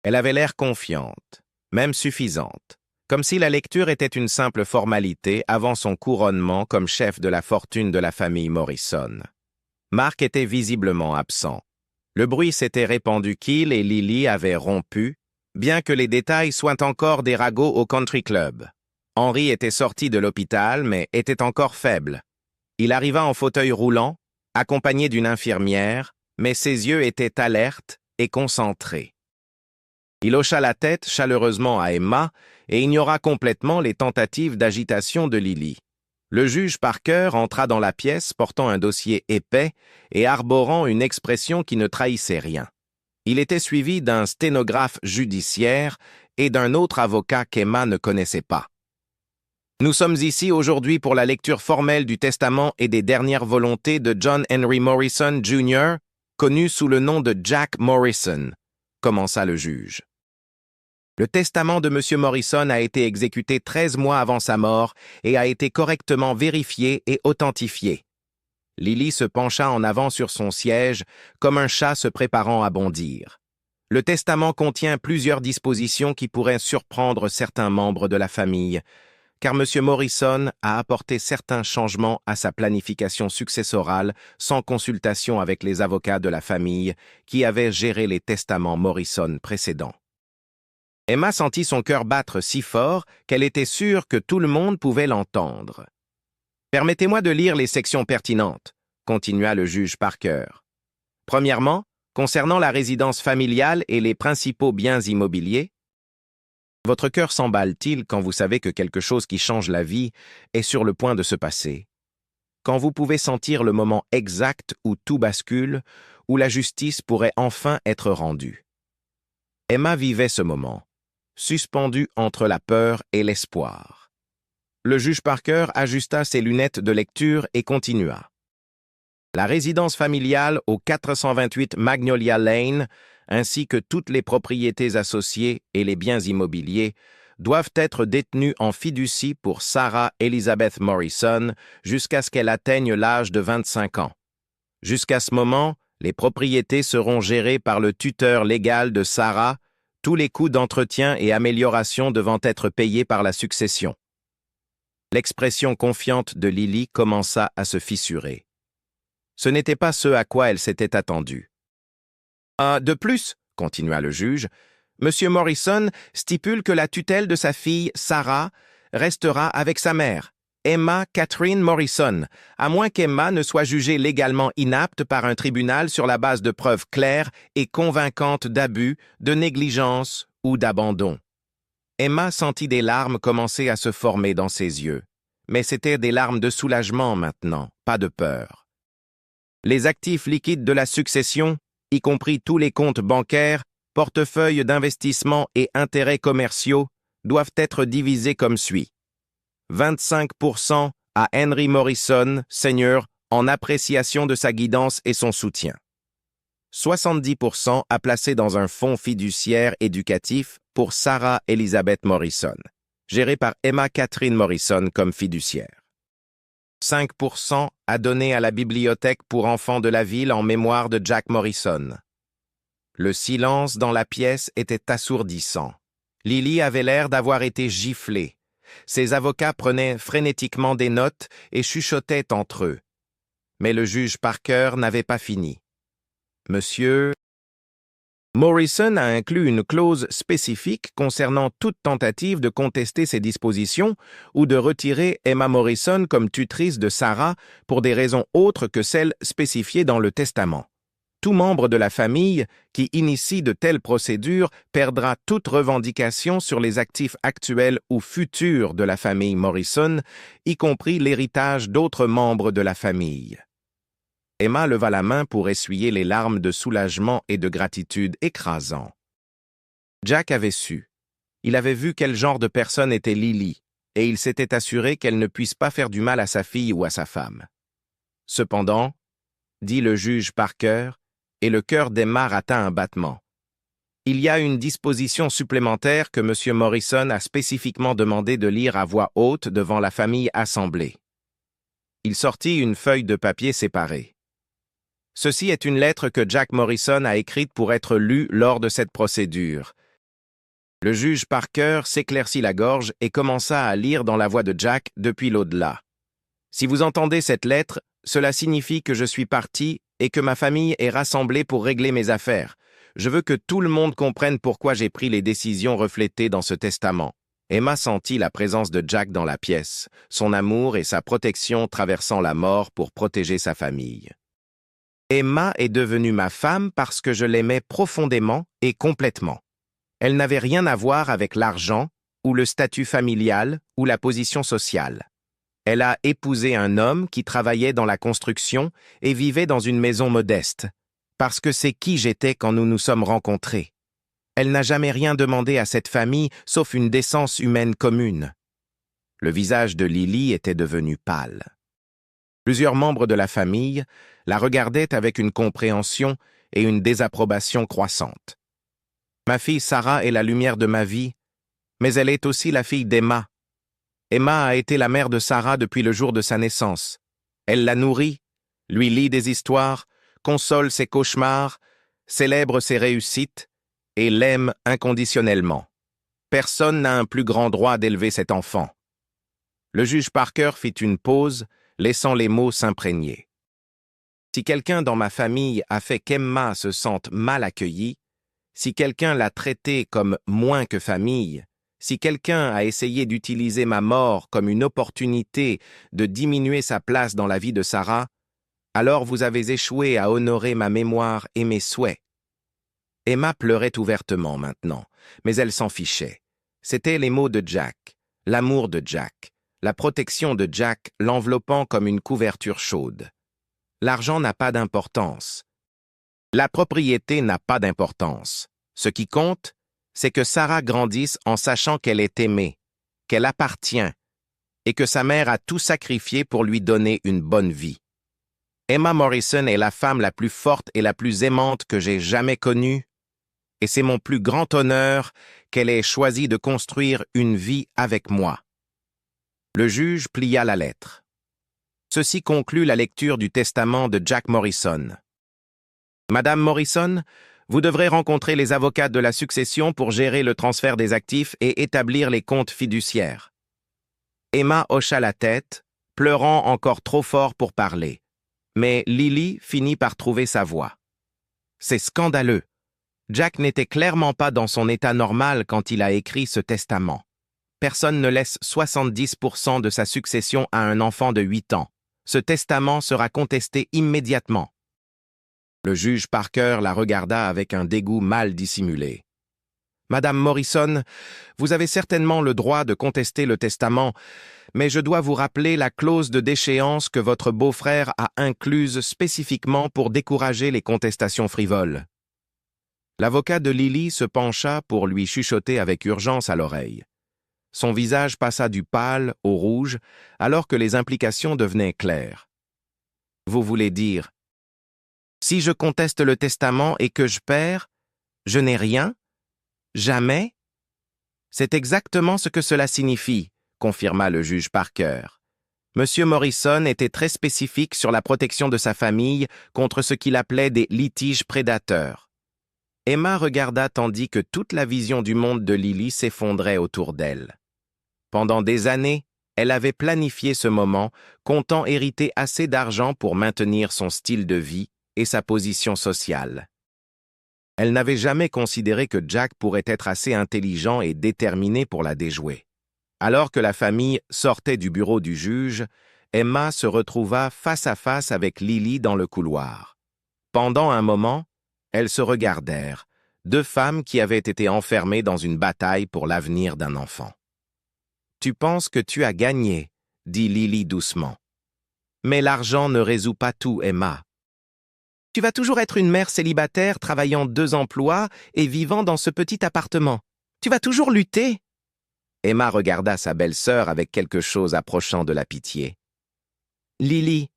Elle avait l'air confiante, même suffisante, comme si la lecture était une simple formalité avant son couronnement comme chef de la fortune de la famille Morrison. Mark était visiblement absent. Le bruit s'était répandu qu'il et Lily avaient rompu, bien que les détails soient encore des ragots au country club. Henry était sorti de l'hôpital, mais était encore faible. Il arriva en fauteuil roulant, accompagné d'une infirmière, mais ses yeux étaient alertes et concentrés. Il hocha la tête chaleureusement à Emma et ignora complètement les tentatives d'agitation de Lily. Le juge Parker entra dans la pièce portant un dossier épais et arborant une expression qui ne trahissait rien. Il était suivi d'un sténographe judiciaire et d'un autre avocat qu'Emma ne connaissait pas. Nous sommes ici aujourd'hui pour la lecture formelle du testament et des dernières volontés de John Henry Morrison, Jr., connu sous le nom de Jack Morrison, commença le juge. Le testament de M. Morrison a été exécuté 13 mois avant sa mort et a été correctement vérifié et authentifié. Lily se pencha en avant sur son siège, comme un chat se préparant à bondir. Le testament contient plusieurs dispositions qui pourraient surprendre certains membres de la famille, car M. Morrison a apporté certains changements à sa planification successorale sans consultation avec les avocats de la famille qui avaient géré les testaments Morrison précédents. Emma sentit son cœur battre si fort qu'elle était sûre que tout le monde pouvait l'entendre. « Permettez-moi de lire les sections pertinentes », continua le juge Parker. « Premièrement, concernant la résidence familiale et les principaux biens immobiliers, votre cœur s'emballe-t-il quand vous savez que quelque chose qui change la vie est sur le point de se passer? Quand vous pouvez sentir le moment exact où tout bascule, où la justice pourrait enfin être rendue? Emma vivait ce moment, suspendue entre la peur et l'espoir. Le juge Parker ajusta ses lunettes de lecture et continua. La résidence familiale au 428 Magnolia Lane, ainsi que toutes les propriétés associées et les biens immobiliers, doivent être détenus en fiducie pour Sarah Elizabeth Morrison jusqu'à ce qu'elle atteigne l'âge de 25 ans. Jusqu'à ce moment, les propriétés seront gérées par le tuteur légal de Sarah, tous les coûts d'entretien et amélioration devant être payés par la succession. L'expression confiante de Lily commença à se fissurer. Ce n'était pas ce à quoi elle s'était attendue. De plus, continua le juge, M. Morrison stipule que la tutelle de sa fille, Sarah, restera avec sa mère, Emma Catherine Morrison, à moins qu'Emma ne soit jugée légalement inapte par un tribunal sur la base de preuves claires et convaincantes d'abus, de négligence ou d'abandon. Emma sentit des larmes commencer à se former dans ses yeux, mais c'étaient des larmes de soulagement maintenant, pas de peur. Les actifs liquides de la succession, y compris tous les comptes bancaires, portefeuilles d'investissement et intérêts commerciaux, doivent être divisés comme suit. 25% à Henry Morrison, Seigneur, en appréciation de sa guidance et son soutien. 70% à placer dans un fonds fiduciaire éducatif pour Sarah Elizabeth Morrison, géré par Emma Catherine Morrison comme fiduciaire. 5% à donner à la bibliothèque pour enfants de la ville en mémoire de Jack Morrison. Le silence dans la pièce était assourdissant. Lily avait l'air d'avoir été giflée. Ses avocats prenaient frénétiquement des notes et chuchotaient entre eux. Mais le juge Parker n'avait pas fini. Monsieur Morrison a inclus une clause spécifique concernant toute tentative de contester ces dispositions ou de retirer Emma Morrison comme tutrice de Sarah pour des raisons autres que celles spécifiées dans le testament. Tout membre de la famille qui initie de telles procédures perdra toute revendication sur les actifs actuels ou futurs de la famille Morrison, y compris l'héritage d'autres membres de la famille. Emma leva la main pour essuyer les larmes de soulagement et de gratitude écrasants. Jack avait su. Il avait vu quel genre de personne était Lily, et il s'était assuré qu'elle ne puisse pas faire du mal à sa fille ou à sa femme. Cependant, dit le juge Parker, et le cœur d'Emma rata un battement. Il y a une disposition supplémentaire que M. Morrison a spécifiquement demandé de lire à voix haute devant la famille assemblée. Il sortit une feuille de papier séparée. Ceci est une lettre que Jack Morrison a écrite pour être lue lors de cette procédure. Le juge Parker s'éclaircit la gorge et commença à lire dans la voix de Jack depuis l'au-delà. Si vous entendez cette lettre, cela signifie que je suis parti et que ma famille est rassemblée pour régler mes affaires. Je veux que tout le monde comprenne pourquoi j'ai pris les décisions reflétées dans ce testament. Emma sentit la présence de Jack dans la pièce, son amour et sa protection traversant la mort pour protéger sa famille. Emma est devenue ma femme parce que je l'aimais profondément et complètement. Elle n'avait rien à voir avec l'argent, ou le statut familial, ou la position sociale. Elle a épousé un homme qui travaillait dans la construction et vivait dans une maison modeste, parce que c'est qui j'étais quand nous nous sommes rencontrés. Elle n'a jamais rien demandé à cette famille sauf une décence humaine commune. Le visage de Lily était devenu pâle. Plusieurs membres de la famille la regardaient avec une compréhension et une désapprobation croissantes. Ma fille Sarah est la lumière de ma vie, mais elle est aussi la fille d'Emma. Emma a été la mère de Sarah depuis le jour de sa naissance. Elle la nourrit, lui lit des histoires, console ses cauchemars, célèbre ses réussites et l'aime inconditionnellement. Personne n'a un plus grand droit d'élever cet enfant. Le juge Parker fit une pause, laissant les mots s'imprégner. Si quelqu'un dans ma famille a fait qu'Emma se sente mal accueillie, si quelqu'un l'a traitée comme moins que famille, si quelqu'un a essayé d'utiliser ma mort comme une opportunité de diminuer sa place dans la vie de Sarah, alors vous avez échoué à honorer ma mémoire et mes souhaits. Emma pleurait ouvertement maintenant, mais elle s'en fichait. C'étaient les mots de Jack, l'amour de Jack, la protection de Jack l'enveloppant comme une couverture chaude. L'argent n'a pas d'importance. La propriété n'a pas d'importance. Ce qui compte, c'est que Sarah grandisse en sachant qu'elle est aimée, qu'elle appartient, et que sa mère a tout sacrifié pour lui donner une bonne vie. Emma Morrison est la femme la plus forte et la plus aimante que j'ai jamais connue, et c'est mon plus grand honneur qu'elle ait choisi de construire une vie avec moi. Le juge plia la lettre. Ceci conclut la lecture du testament de Jack Morrison. Madame Morrison, Vous devrez rencontrer les avocats de la succession pour gérer le transfert des actifs et établir les comptes fiduciaires. Emma hocha la tête, pleurant encore trop fort pour parler. Mais Lily finit par trouver sa voix. C'est scandaleux. Jack n'était clairement pas dans son état normal quand il a écrit ce testament. Personne ne laisse 70% de sa succession à un enfant de 8 ans. Ce testament sera contesté immédiatement. Le juge Parker la regarda avec un dégoût mal dissimulé. « Madame Morrison, vous avez certainement le droit de contester le testament, mais je dois vous rappeler la clause de déchéance que votre beau-frère a incluse spécifiquement pour décourager les contestations frivoles. » L'avocat de Lily se pencha pour lui chuchoter avec urgence à l'oreille. Son visage passa du pâle au rouge, alors que les implications devenaient claires. « Vous voulez dire, si je conteste le testament et que je perds, je n'ai rien? Jamais? » « C'est exactement ce que cela signifie, » confirma le juge Parker. Monsieur Morrison était très spécifique sur la protection de sa famille contre ce qu'il appelait des litiges prédateurs. Emma regarda tandis que toute la vision du monde de Lily s'effondrait autour d'elle. Pendant des années, elle avait planifié ce moment, comptant hériter assez d'argent pour maintenir son style de vie et sa position sociale. Elle n'avait jamais considéré que Jack pourrait être assez intelligent et déterminé pour la déjouer. Alors que la famille sortait du bureau du juge, Emma se retrouva face à face avec Lily dans le couloir. Pendant un moment, elles se regardèrent, deux femmes qui avaient été enfermées dans une bataille pour l'avenir d'un enfant. « Tu penses que tu as gagné, » dit Lily doucement. « Mais l'argent ne résout pas tout, Emma. Tu vas toujours être une mère célibataire travaillant 2 emplois et vivant dans ce petit appartement. Tu vas toujours lutter. » Emma regarda sa belle-sœur avec quelque chose approchant de la pitié. « Lily,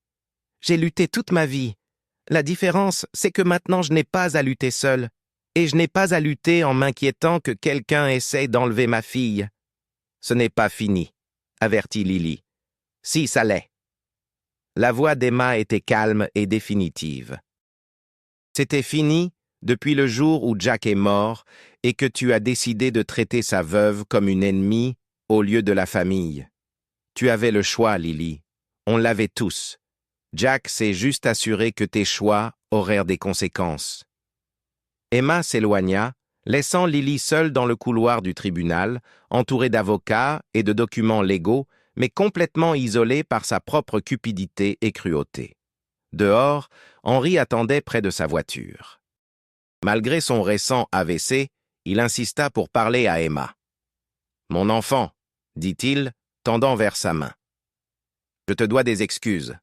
j'ai lutté toute ma vie. La différence, c'est que maintenant je n'ai pas à lutter seule. Et je n'ai pas à lutter en m'inquiétant que quelqu'un essaie d'enlever ma fille. »« Ce n'est pas fini, » avertit Lily. « Si, ça l'est. » La voix d'Emma était calme et définitive. C'était fini depuis le jour où Jack est mort et que tu as décidé de traiter sa veuve comme une ennemie au lieu de la famille. Tu avais le choix, Lily. On l'avait tous. Jack s'est juste assuré que tes choix auraient des conséquences. Emma s'éloigna, laissant Lily seule dans le couloir du tribunal, entourée d'avocats et de documents légaux, mais complètement isolée par sa propre cupidité et cruauté. Dehors, Henry attendait près de sa voiture. Malgré son récent AVC, il insista pour parler à Emma. « Mon enfant, » dit-il, tendant vers sa main. « Je te dois des excuses. »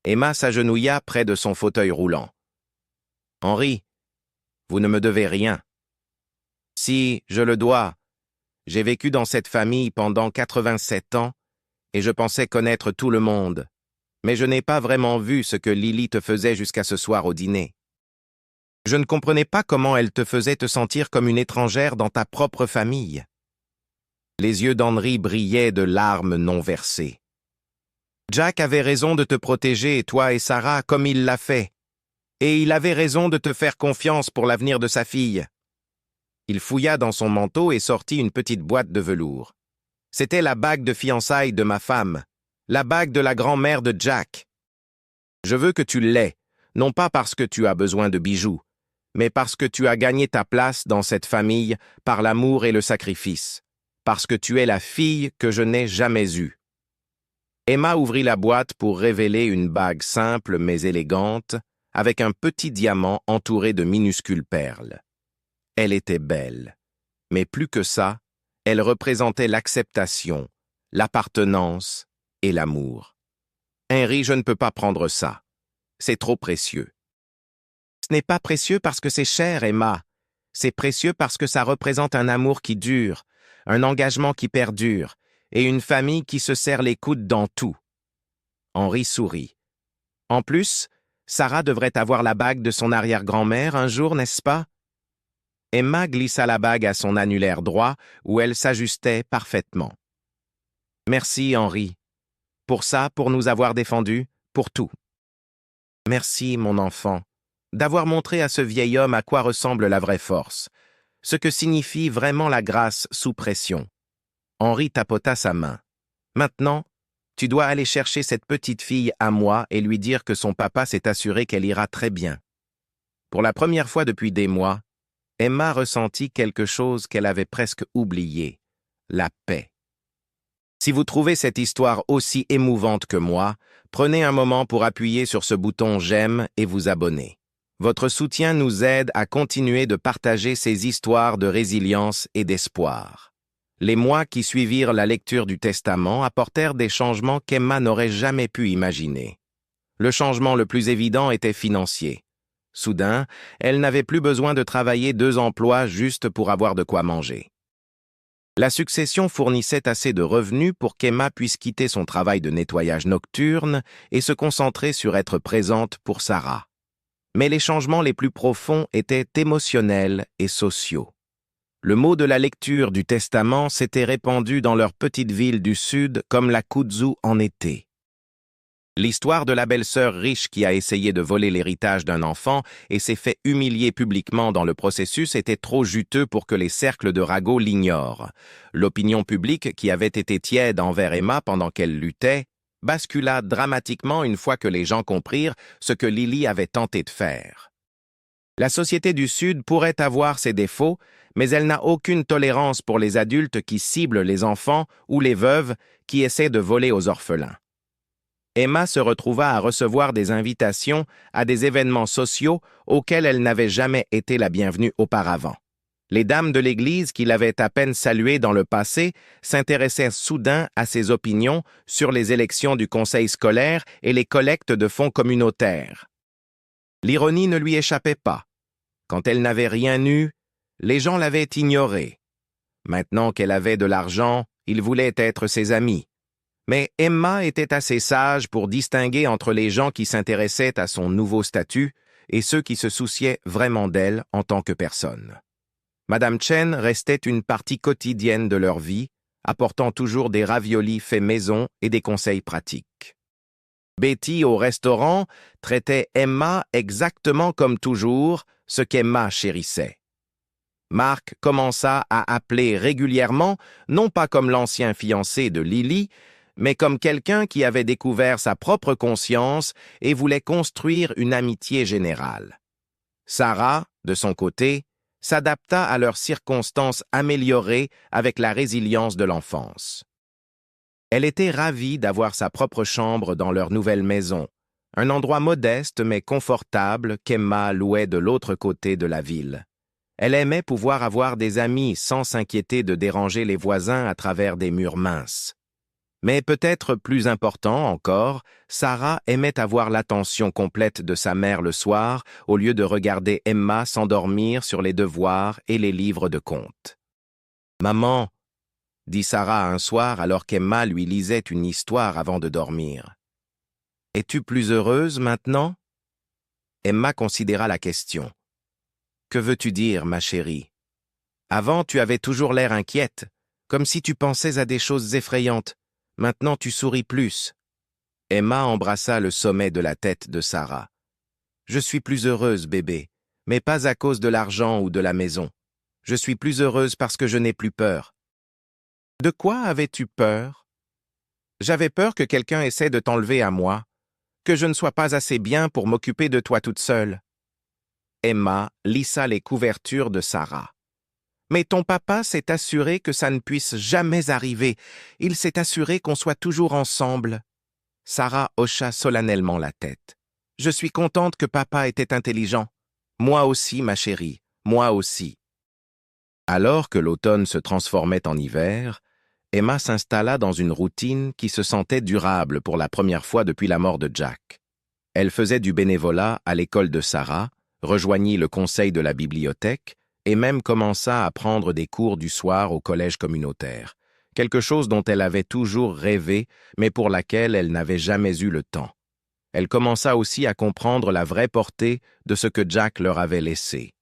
Emma s'agenouilla près de son fauteuil roulant. « Henry, vous ne me devez rien. Si, je le dois. J'ai vécu dans cette famille pendant 87 ans et je pensais connaître tout le monde. Mais je n'ai pas vraiment vu ce que Lily te faisait jusqu'à ce soir au dîner. Je ne comprenais pas comment elle te faisait te sentir comme une étrangère dans ta propre famille. » Les yeux d'Henry brillaient de larmes non versées. « Jack avait raison de te protéger, toi et Sarah, comme il l'a fait. Et il avait raison de te faire confiance pour l'avenir de sa fille. » Il fouilla dans son manteau et sortit une petite boîte de velours. C'était la bague de fiançailles de ma femme. La bague de la grand-mère de Jack. Je veux que tu l'aies, non pas parce que tu as besoin de bijoux, mais parce que tu as gagné ta place dans cette famille par l'amour et le sacrifice, parce que tu es la fille que je n'ai jamais eue. Emma ouvrit la boîte pour révéler une bague simple mais élégante, avec un petit diamant entouré de minuscules perles. Elle était belle, mais plus que ça, elle représentait l'acceptation, l'appartenance, et l'amour. « Henry, je ne peux pas prendre ça. C'est trop précieux. » « Ce n'est pas précieux parce que c'est cher, Emma. C'est précieux parce que ça représente un amour qui dure, un engagement qui perdure, et une famille qui se serre les coudes dans tout. » Henry sourit. « En plus, Sarah devrait avoir la bague de son arrière-grand-mère un jour, n'est-ce pas? » Emma glissa la bague à son annulaire droit, où elle s'ajustait parfaitement. « Merci, Henry. Pour ça, pour nous avoir défendus, pour tout. »« Merci, mon enfant. d'avoir montré à ce vieil homme à quoi ressemble la vraie force, ce que signifie vraiment la grâce sous pression. Henri tapota sa main. « Maintenant, tu dois aller chercher cette petite fille à moi et lui dire que son papa s'est assuré qu'elle ira très bien. » Pour la première fois depuis des mois, Emma ressentit quelque chose qu'elle avait presque oublié, la paix. Si vous trouvez cette histoire aussi émouvante que moi, prenez un moment pour appuyer sur ce bouton « J'aime » et vous abonner. Votre soutien nous aide à continuer de partager ces histoires de résilience et d'espoir. Les mois qui suivirent la lecture du Testament apportèrent des changements qu'Emma n'aurait jamais pu imaginer. Le changement le plus évident était financier. Soudain, elle n'avait plus besoin de travailler 2 emplois juste pour avoir de quoi manger. La succession fournissait assez de revenus pour qu'Emma puisse quitter son travail de nettoyage nocturne et se concentrer sur être présente pour Sarah. Mais les changements les plus profonds étaient émotionnels et sociaux. Le mot de la lecture du Testament s'était répandu dans leur petite ville du Sud comme la kudzu en été. L'histoire de la belle-sœur riche qui a essayé de voler l'héritage d'un enfant et s'est fait humilier publiquement dans le processus était trop juteux pour que les cercles de ragots l'ignorent. L'opinion publique, qui avait été tiède envers Emma pendant qu'elle luttait, bascula dramatiquement une fois que les gens comprirent ce que Lily avait tenté de faire. La société du Sud pourrait avoir ses défauts, mais elle n'a aucune tolérance pour les adultes qui ciblent les enfants ou les veuves qui essaient de voler aux orphelins. Emma se retrouva à recevoir des invitations à des événements sociaux auxquels elle n'avait jamais été la bienvenue auparavant. Les dames de l'Église qui l'avaient à peine saluée dans le passé s'intéressaient soudain à ses opinions sur les élections du conseil scolaire et les collectes de fonds communautaires. L'ironie ne lui échappait pas. Quand elle n'avait rien eu, les gens l'avaient ignorée. Maintenant qu'elle avait de l'argent, ils voulaient être ses amis. Mais Emma était assez sage pour distinguer entre les gens qui s'intéressaient à son nouveau statut et ceux qui se souciaient vraiment d'elle en tant que personne. Madame Chen restait une partie quotidienne de leur vie, apportant toujours des raviolis faits maison et des conseils pratiques. Betty, au restaurant, traitait Emma exactement comme toujours, ce qu'Emma chérissait. Marc commença à appeler régulièrement, non pas comme l'ancien fiancé de Lily, mais comme quelqu'un qui avait découvert sa propre conscience et voulait construire une amitié générale. Sarah, de son côté, s'adapta à leurs circonstances améliorées avec la résilience de l'enfance. Elle était ravie d'avoir sa propre chambre dans leur nouvelle maison, un endroit modeste mais confortable qu'Emma louait de l'autre côté de la ville. Elle aimait pouvoir avoir des amis sans s'inquiéter de déranger les voisins à travers des murs minces. Mais peut-être plus important encore, Sarah aimait avoir l'attention complète de sa mère le soir au lieu de regarder Emma s'endormir sur les devoirs et les livres de contes. « Maman » dit Sarah un soir alors qu'Emma lui lisait une histoire avant de dormir. « Es-tu plus heureuse maintenant ?» Emma considéra la question. « Que veux-tu dire, ma chérie? Avant, tu avais toujours l'air inquiète, comme si tu pensais à des choses effrayantes. Maintenant, tu souris plus. » Emma embrassa le sommet de la tête de Sarah. « Je suis plus heureuse, bébé, mais pas à cause de l'argent ou de la maison. Je suis plus heureuse parce que je n'ai plus peur. » « De quoi avais-tu peur? » « J'avais peur que quelqu'un essaie de t'enlever à moi, que je ne sois pas assez bien pour m'occuper de toi toute seule. » Emma lissa les couvertures de Sarah. « Mais ton papa s'est assuré que ça ne puisse jamais arriver. Il s'est assuré qu'on soit toujours ensemble. » Sarah hocha solennellement la tête. « Je suis contente que papa était intelligent. Moi aussi, ma chérie, moi aussi. » Alors que l'automne se transformait en hiver, Emma s'installa dans une routine qui se sentait durable pour la première fois depuis la mort de Jack. Elle faisait du bénévolat à l'école de Sarah, rejoignit le conseil de la bibliothèque et même commença à prendre des cours du soir au collège communautaire, quelque chose dont elle avait toujours rêvé, mais pour laquelle elle n'avait jamais eu le temps. Elle commença aussi à comprendre la vraie portée de ce que Jack leur avait laissé.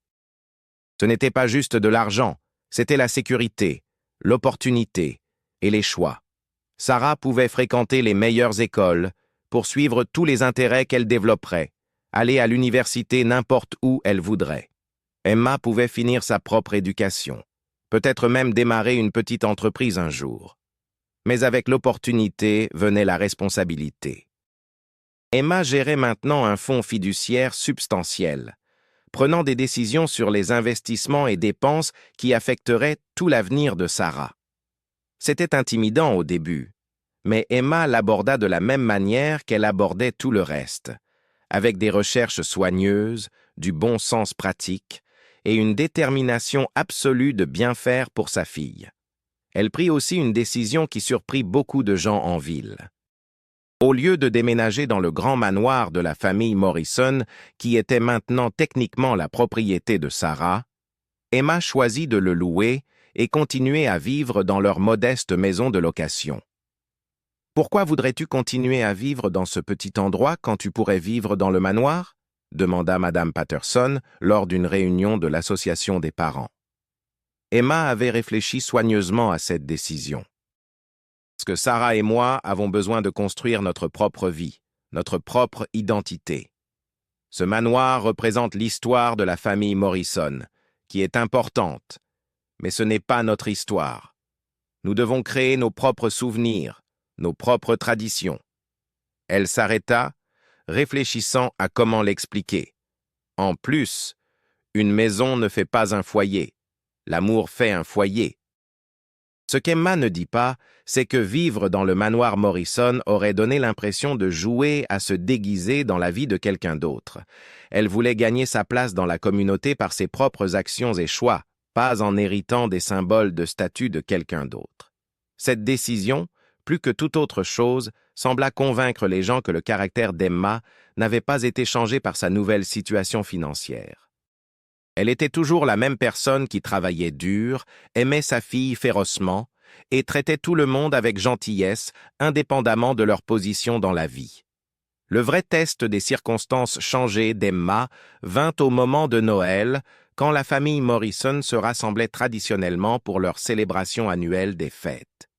Ce n'était pas juste de l'argent, c'était la sécurité, l'opportunité et les choix. Sarah pouvait fréquenter les meilleures écoles, poursuivre tous les intérêts qu'elle développerait, aller à l'université n'importe où elle voudrait. Emma pouvait finir sa propre éducation, peut-être même démarrer une petite entreprise un jour. Mais avec l'opportunité venait la responsabilité. Emma gérait maintenant un fonds fiduciaire substantiel, prenant des décisions sur les investissements et dépenses qui affecteraient tout l'avenir de Sarah. C'était intimidant au début, mais Emma l'aborda de la même manière qu'elle abordait tout le reste, avec des recherches soigneuses, du bon sens pratique et une détermination absolue de bien faire pour sa fille. Elle prit aussi une décision qui surprit beaucoup de gens en ville. Au lieu de déménager dans le grand manoir de la famille Morrison, qui était maintenant techniquement la propriété de Sarah, Emma choisit de le louer et continuer à vivre dans leur modeste maison de location. « Pourquoi voudrais-tu continuer à vivre dans ce petit endroit quand tu pourrais vivre dans le manoir ?» demanda Madame Patterson lors d'une réunion de l'association des parents. Emma avait réfléchi soigneusement à cette décision. Parce que Sarah et moi avons besoin de construire notre propre vie, notre propre identité. Ce manoir représente l'histoire de la famille Morrison, qui est importante, mais ce n'est pas notre histoire. Nous devons créer nos propres souvenirs, nos propres traditions. Elle s'arrêta, réfléchissant à comment l'expliquer. En plus, une maison ne fait pas un foyer. L'amour fait un foyer. Ce qu'Emma ne dit pas, c'est que vivre dans le manoir Morrison aurait donné l'impression de jouer à se déguiser dans la vie de quelqu'un d'autre. Elle voulait gagner sa place dans la communauté par ses propres actions et choix, pas en héritant des symboles de statut de quelqu'un d'autre. Cette décision, plus que toute autre chose, sembla convaincre les gens que le caractère d'Emma n'avait pas été changé par sa nouvelle situation financière. Elle était toujours la même personne qui travaillait dur, aimait sa fille férocement et traitait tout le monde avec gentillesse, indépendamment de leur position dans la vie. Le vrai test des circonstances changées d'Emma vint au moment de Noël, quand la famille Morrison se rassemblait traditionnellement pour leur célébration annuelle des fêtes.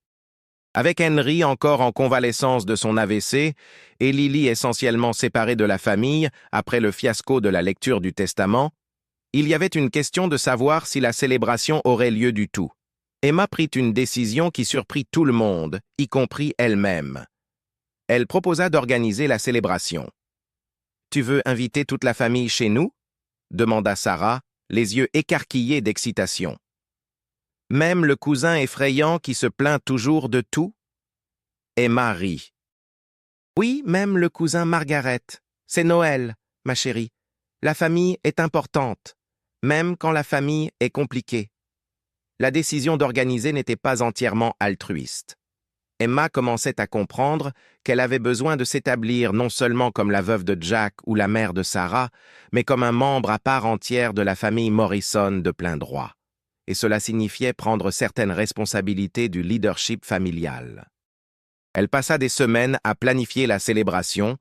Avec Henry encore en convalescence de son AVC et Lily essentiellement séparée de la famille après le fiasco de la lecture du Testament, il y avait une question de savoir si la célébration aurait lieu du tout. Emma prit une décision qui surprit tout le monde, y compris elle-même. Elle proposa d'organiser la célébration. « Tu veux inviter toute la famille chez nous ?» demanda Sarah, les yeux écarquillés d'excitation. « Même le cousin effrayant qui se plaint toujours de tout ?» Emma rit. « Oui, même le cousin Margaret. C'est Noël, ma chérie. La famille est importante, même quand la famille est compliquée. » La décision d'organiser n'était pas entièrement altruiste. Emma commençait à comprendre qu'elle avait besoin de s'établir non seulement comme la veuve de Jack ou la mère de Sarah, mais comme un membre à part entière de la famille Morrison de plein droit. Et cela signifiait prendre certaines responsabilités du leadership familial. Elle passa des semaines à planifier la célébration,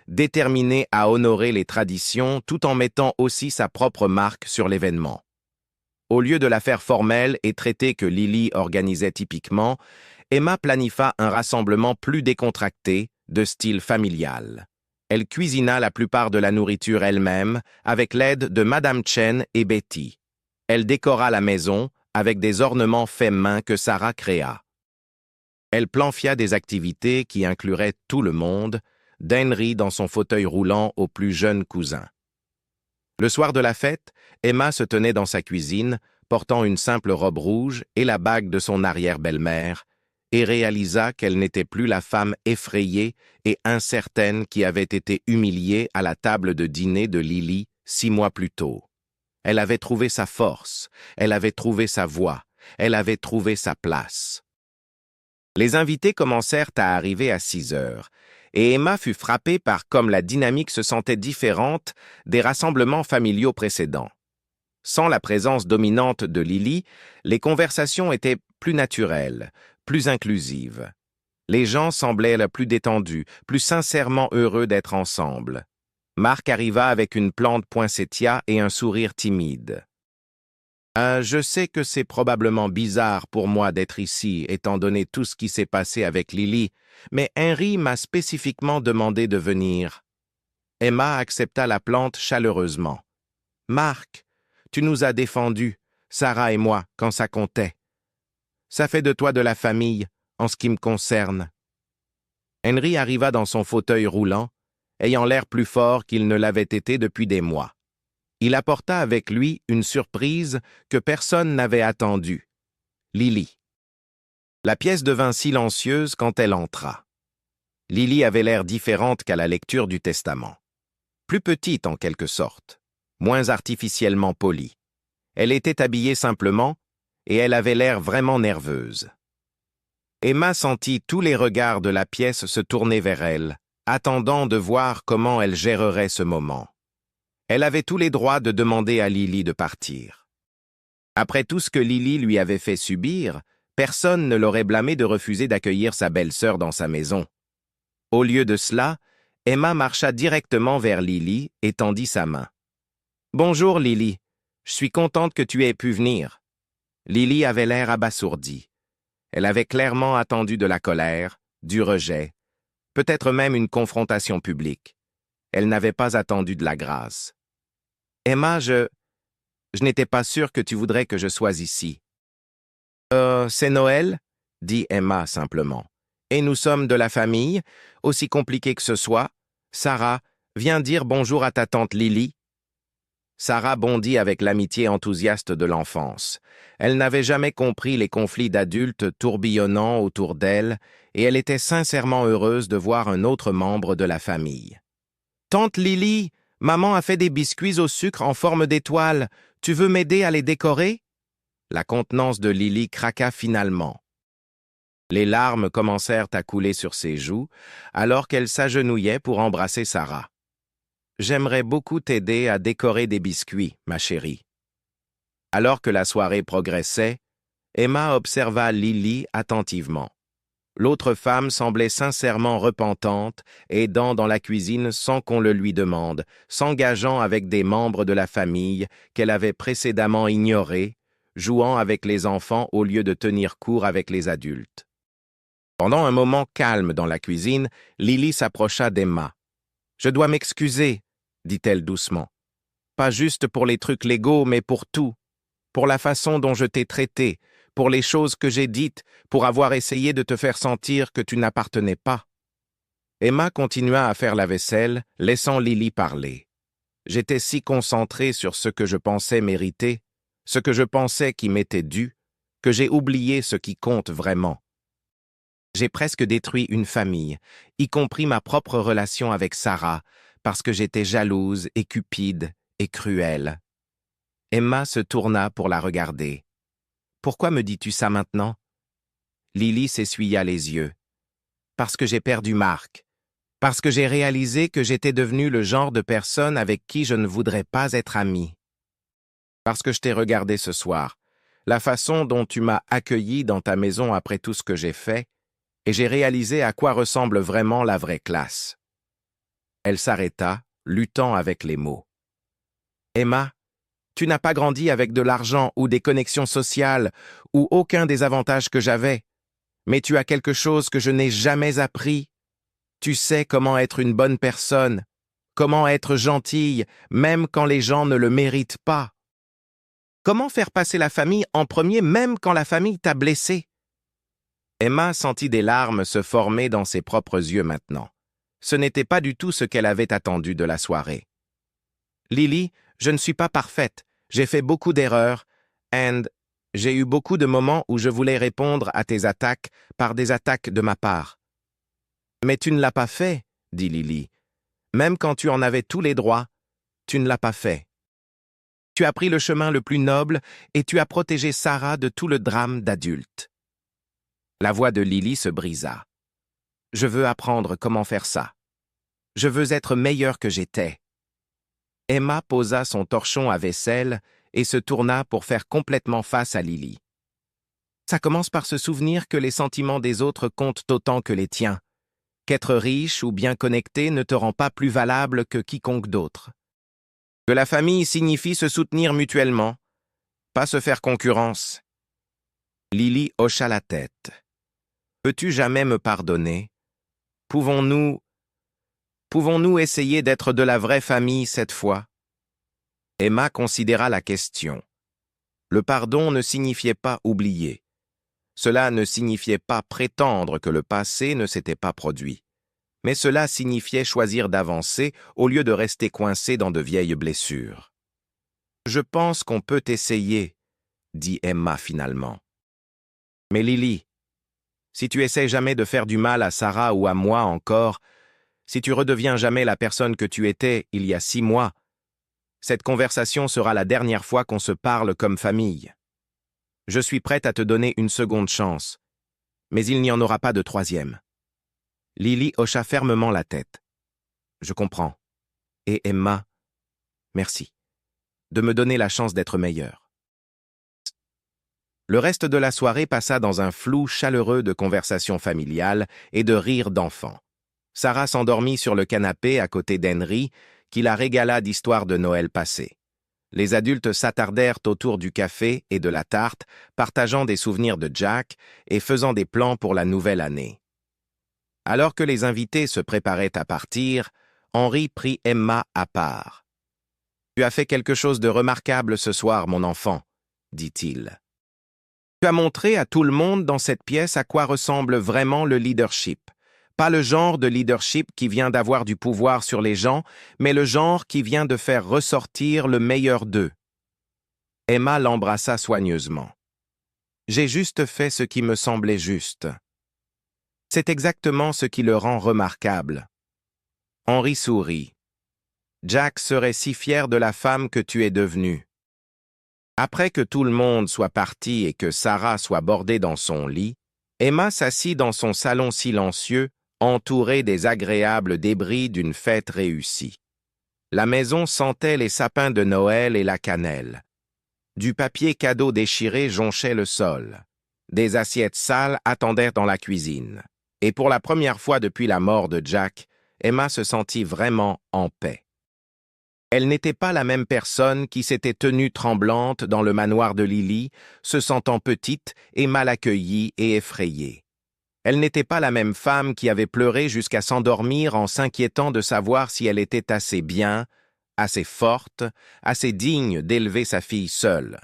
déterminée à honorer les traditions tout en mettant aussi sa propre marque sur l'événement. Au lieu de la faire formelle et traitée que Lily organisait typiquement, Emma planifia un rassemblement plus décontracté, de style familial. Elle cuisina la plupart de la nourriture elle-même, avec l'aide de Madame Chen et Betty. Elle décora la maison avec des ornements faits main que Sarah créa. Elle planifia des activités qui incluraient tout le monde, d'Henry dans son fauteuil roulant au plus jeune cousin. Le soir de la fête, Emma se tenait dans sa cuisine, portant une simple robe rouge et la bague de son arrière-belle-mère, et réalisa qu'elle n'était plus la femme effrayée et incertaine qui avait été humiliée à la table de dîner de Lily 6 mois plus tôt. Elle avait trouvé sa force, elle avait trouvé sa voix, elle avait trouvé sa place. Les invités commencèrent à arriver à 6 heures, et Emma fut frappée par comme la dynamique se sentait différente des rassemblements familiaux précédents. Sans la présence dominante de Lily, les conversations étaient plus naturelles, plus inclusives. Les gens semblaient plus détendus, plus sincèrement heureux d'être ensemble. Marc arriva avec une plante poinsettia et un sourire timide. Je sais que c'est probablement bizarre pour moi d'être ici, étant donné tout ce qui s'est passé avec Lily, mais Henry m'a spécifiquement demandé de venir. Emma accepta la plante chaleureusement. « Marc, tu nous as défendus, Sarah et moi, quand ça comptait. Ça fait de toi de la famille, en ce qui me concerne. » Henry arriva dans son fauteuil roulant, ayant l'air plus fort qu'il ne l'avait été depuis des mois. Il apporta avec lui une surprise que personne n'avait attendue. Lily. La pièce devint silencieuse quand elle entra. Lily avait l'air différente qu'à la lecture du testament. Plus petite en quelque sorte, moins artificiellement polie. Elle était habillée simplement, et elle avait l'air vraiment nerveuse. Emma sentit tous les regards de la pièce se tourner vers elle, attendant de voir comment elle gérerait ce moment. Elle avait tous les droits de demander à Lily de partir. Après tout ce que Lily lui avait fait subir, personne ne l'aurait blâmée de refuser d'accueillir sa belle-sœur dans sa maison. Au lieu de cela, Emma marcha directement vers Lily et tendit sa main. « Bonjour Lily, je suis contente que tu aies pu venir. » Lily avait l'air abasourdie. Elle avait clairement attendu de la colère, du rejet, peut-être même une confrontation publique. Elle n'avait pas attendu de la grâce. « Emma, je n'étais pas sûre que tu voudrais que je sois ici. »« c'est Noël ?» dit Emma simplement. « Et nous sommes de la famille, aussi compliqué que ce soit. Sarah, viens dire bonjour à ta tante Lily. » Sarah bondit avec l'amitié enthousiaste de l'enfance. Elle n'avait jamais compris les conflits d'adultes tourbillonnant autour d'elle, et elle était sincèrement heureuse de voir un autre membre de la famille. « Tante Lily, maman a fait des biscuits au sucre en forme d'étoile. Tu veux m'aider à les décorer ?» La contenance de Lily craqua finalement. Les larmes commencèrent à couler sur ses joues, alors qu'elle s'agenouillait pour embrasser Sarah. « J'aimerais beaucoup t'aider à décorer des biscuits, ma chérie. » Alors que la soirée progressait, Emma observa Lily attentivement. L'autre femme semblait sincèrement repentante, aidant dans la cuisine sans qu'on le lui demande, s'engageant avec des membres de la famille qu'elle avait précédemment ignorés, jouant avec les enfants au lieu de tenir court avec les adultes. Pendant un moment calme dans la cuisine, Lily s'approcha d'Emma. « Je dois m'excuser, » dit-elle doucement. « Pas juste pour les trucs légaux, mais pour tout. Pour la façon dont je t'ai traité, pour les choses que j'ai dites, pour avoir essayé de te faire sentir que tu n'appartenais pas. » Emma continua à faire la vaisselle, laissant Lily parler. J'étais si concentrée sur ce que je pensais mériter, ce que je pensais qui m'était dû, que j'ai oublié ce qui compte vraiment. J'ai presque détruit une famille, y compris ma propre relation avec Sarah, parce que j'étais jalouse et cupide et cruelle. Emma se tourna pour la regarder. « Pourquoi me dis-tu ça maintenant ?» Lily s'essuya les yeux. « Parce que j'ai perdu Marc. Parce que j'ai réalisé que j'étais devenue le genre de personne avec qui je ne voudrais pas être amie. Parce que je t'ai regardé ce soir, la façon dont tu m'as accueilli dans ta maison après tout ce que j'ai fait, et j'ai réalisé à quoi ressemble vraiment la vraie classe. » Elle s'arrêta, luttant avec les mots. « Emma, tu n'as pas grandi avec de l'argent ou des connexions sociales ou aucun des avantages que j'avais, mais tu as quelque chose que je n'ai jamais appris. Tu sais comment être une bonne personne, comment être gentille, même quand les gens ne le méritent pas. Comment faire passer la famille en premier même quand la famille t'a blessé? » Emma sentit des larmes se former dans ses propres yeux maintenant. Ce n'était pas du tout ce qu'elle avait attendu de la soirée. « Lily, je ne suis pas parfaite. J'ai fait beaucoup d'erreurs, et j'ai eu beaucoup de moments où je voulais répondre à tes attaques par des attaques de ma part. »« Mais tu ne l'as pas fait, » dit Lily. « Même quand tu en avais tous les droits, tu ne l'as pas fait. Tu as pris le chemin le plus noble et tu as protégé Sarah de tout le drame d'adulte. » La voix de Lily se brisa. « Je veux apprendre comment faire ça. Je veux être meilleure que j'étais. » Emma posa son torchon à vaisselle et se tourna pour faire complètement face à Lily. « Ça commence par se souvenir que les sentiments des autres comptent autant que les tiens, qu'être riche ou bien connecté ne te rend pas plus valable que quiconque d'autre. Que la famille signifie se soutenir mutuellement, pas se faire concurrence. » Lily hocha la tête. « Peux-tu jamais me pardonner? Pouvons-nous... » Pouvons-nous essayer d'être de la vraie famille cette fois? Emma considéra la question. Le pardon ne signifiait pas oublier. Cela ne signifiait pas prétendre que le passé ne s'était pas produit. Mais cela signifiait choisir d'avancer au lieu de rester coincé dans de vieilles blessures. « Je pense qu'on peut essayer, » dit Emma finalement. « Mais Lily, si tu essaies jamais de faire du mal à Sarah ou à moi encore, si tu redeviens jamais la personne que tu étais il y a 6 mois, cette conversation sera la dernière fois qu'on se parle comme famille. Je suis prête à te donner une seconde chance, mais il n'y en aura pas de troisième. » Lily hocha fermement la tête. « Je comprends. Et Emma, merci de me donner la chance d'être meilleure. » Le reste de la soirée passa dans un flou chaleureux de conversations familiales et de rires d'enfants. Sarah s'endormit sur le canapé à côté d'Henry, qui la régala d'histoires de Noël passées. Les adultes s'attardèrent autour du café et de la tarte, partageant des souvenirs de Jack et faisant des plans pour la nouvelle année. Alors que les invités se préparaient à partir, Henry prit Emma à part. « Tu as fait quelque chose de remarquable ce soir, mon enfant, » dit-il. « Tu as montré à tout le monde dans cette pièce à quoi ressemble vraiment le leadership. Pas le genre de leadership qui vient d'avoir du pouvoir sur les gens, mais le genre qui vient de faire ressortir le meilleur d'eux. » Emma l'embrassa soigneusement. « J'ai juste fait ce qui me semblait juste. » C'est exactement ce qui le rend remarquable. Henry sourit. « Jack serait si fier de la femme que tu es devenue. » Après que tout le monde soit parti et que Sarah soit bordée dans son lit, Emma s'assit dans son salon silencieux, entourée des agréables débris d'une fête réussie. La maison sentait les sapins de Noël et la cannelle. Du papier cadeau déchiré jonchait le sol. Des assiettes sales attendaient dans la cuisine. Et pour la première fois depuis la mort de Jack, Emma se sentit vraiment en paix. Elle n'était pas la même personne qui s'était tenue tremblante dans le manoir de Lily, se sentant petite et mal accueillie et effrayée. Elle n'était pas la même femme qui avait pleuré jusqu'à s'endormir en s'inquiétant de savoir si elle était assez bien, assez forte, assez digne d'élever sa fille seule.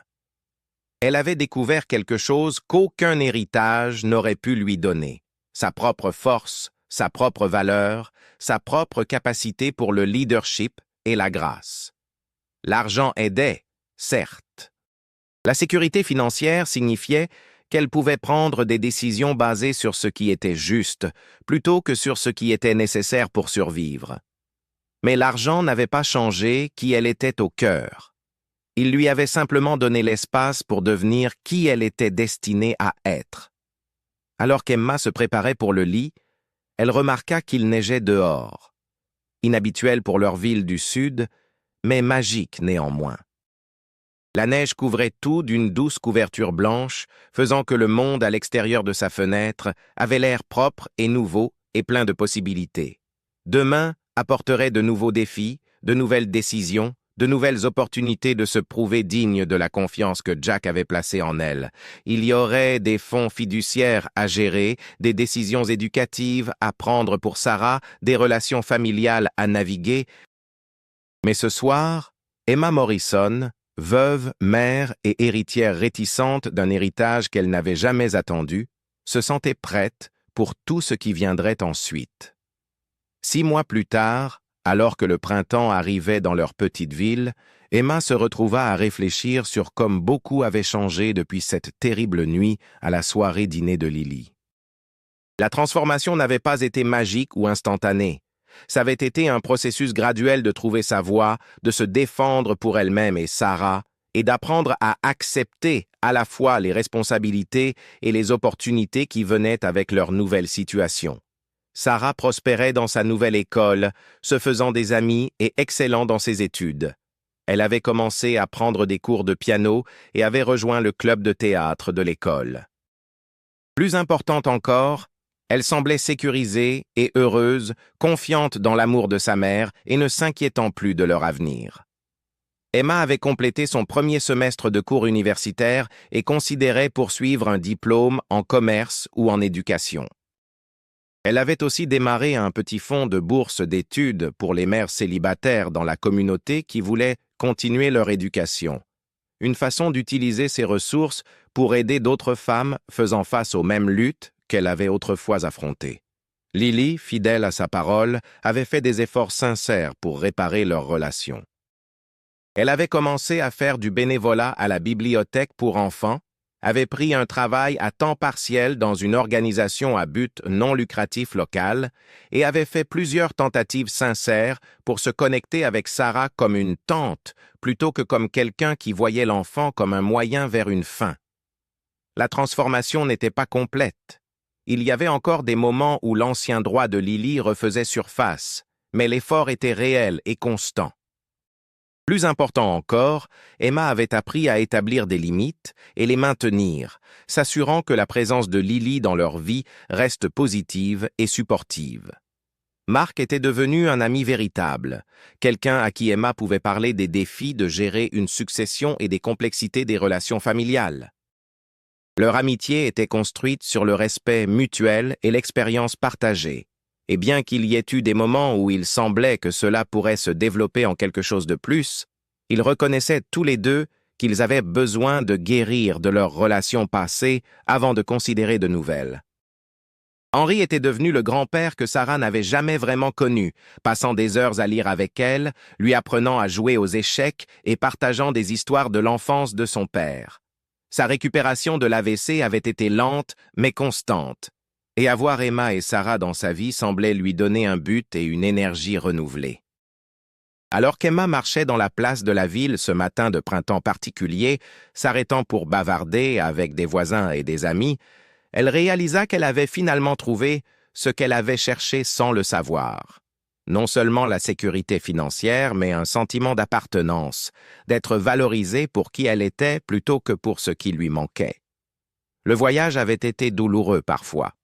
Elle avait découvert quelque chose qu'aucun héritage n'aurait pu lui donner, sa propre force, sa propre valeur, sa propre capacité pour le leadership et la grâce. L'argent aidait, certes. La sécurité financière signifiait qu'elle pouvait prendre des décisions basées sur ce qui était juste, plutôt que sur ce qui était nécessaire pour survivre. Mais l'argent n'avait pas changé qui elle était au cœur. Il lui avait simplement donné l'espace pour devenir qui elle était destinée à être. Alors qu'Emma se préparait pour le lit, elle remarqua qu'il neigeait dehors. Inhabituel pour leur ville du Sud, mais magique néanmoins. La neige couvrait tout d'une douce couverture blanche, faisant que le monde à l'extérieur de sa fenêtre avait l'air propre et nouveau et plein de possibilités. Demain apporterait de nouveaux défis, de nouvelles décisions, de nouvelles opportunités de se prouver digne de la confiance que Jack avait placée en elle. Il y aurait des fonds fiduciaires à gérer, des décisions éducatives à prendre pour Sarah, des relations familiales à naviguer. Mais ce soir, Emma Morrison, veuve, mère et héritière réticente d'un héritage qu'elle n'avait jamais attendu, se sentait prête pour tout ce qui viendrait ensuite. 6 mois plus tard, alors que le printemps arrivait dans leur petite ville, Emma se retrouva à réfléchir sur comme beaucoup avait changé depuis cette terrible nuit à la soirée dîner de Lily. La transformation n'avait pas été magique ou instantanée. Ça avait été un processus graduel de trouver sa voie, de se défendre pour elle-même et Sarah, et d'apprendre à accepter à la fois les responsabilités et les opportunités qui venaient avec leur nouvelle situation. Sarah prospérait dans sa nouvelle école, se faisant des amis et excellant dans ses études. Elle avait commencé à prendre des cours de piano et avait rejoint le club de théâtre de l'école. Plus importante encore, elle semblait sécurisée et heureuse, confiante dans l'amour de sa mère et ne s'inquiétant plus de leur avenir. Emma avait complété son premier semestre de cours universitaires et considérait poursuivre un diplôme en commerce ou en éducation. Elle avait aussi démarré un petit fonds de bourse d'études pour les mères célibataires dans la communauté qui voulaient continuer leur éducation. Une façon d'utiliser ces ressources pour aider d'autres femmes faisant face aux mêmes luttes qu'elle avait autrefois affrontées. Lily, fidèle à sa parole, avait fait des efforts sincères pour réparer leur relation. Elle avait commencé à faire du bénévolat à la bibliothèque pour enfants, avait pris un travail à temps partiel dans une organisation à but non lucratif local et avait fait plusieurs tentatives sincères pour se connecter avec Sarah comme une tante plutôt que comme quelqu'un qui voyait l'enfant comme un moyen vers une fin. La transformation n'était pas complète. Il y avait encore des moments où l'ancien droit de Lily refaisait surface, mais l'effort était réel et constant. Plus important encore, Emma avait appris à établir des limites et les maintenir, s'assurant que la présence de Lily dans leur vie reste positive et supportive. Mark était devenu un ami véritable, quelqu'un à qui Emma pouvait parler des défis de gérer une succession et des complexités des relations familiales. Leur amitié était construite sur le respect mutuel et l'expérience partagée. Et bien qu'il y ait eu des moments où il semblait que cela pourrait se développer en quelque chose de plus, ils reconnaissaient tous les deux qu'ils avaient besoin de guérir de leurs relations passées avant de considérer de nouvelles. Henry était devenu le grand-père que Sarah n'avait jamais vraiment connu, passant des heures à lire avec elle, lui apprenant à jouer aux échecs et partageant des histoires de l'enfance de son père. Sa récupération de l'AVC avait été lente mais constante. Et avoir Emma et Sarah dans sa vie semblait lui donner un but et une énergie renouvelée. Alors qu'Emma marchait dans la place de la ville ce matin de printemps particulier, s'arrêtant pour bavarder avec des voisins et des amis, elle réalisa qu'elle avait finalement trouvé ce qu'elle avait cherché sans le savoir. Non seulement la sécurité financière, mais un sentiment d'appartenance, d'être valorisée pour qui elle était plutôt que pour ce qui lui manquait. Le voyage avait été douloureux parfois.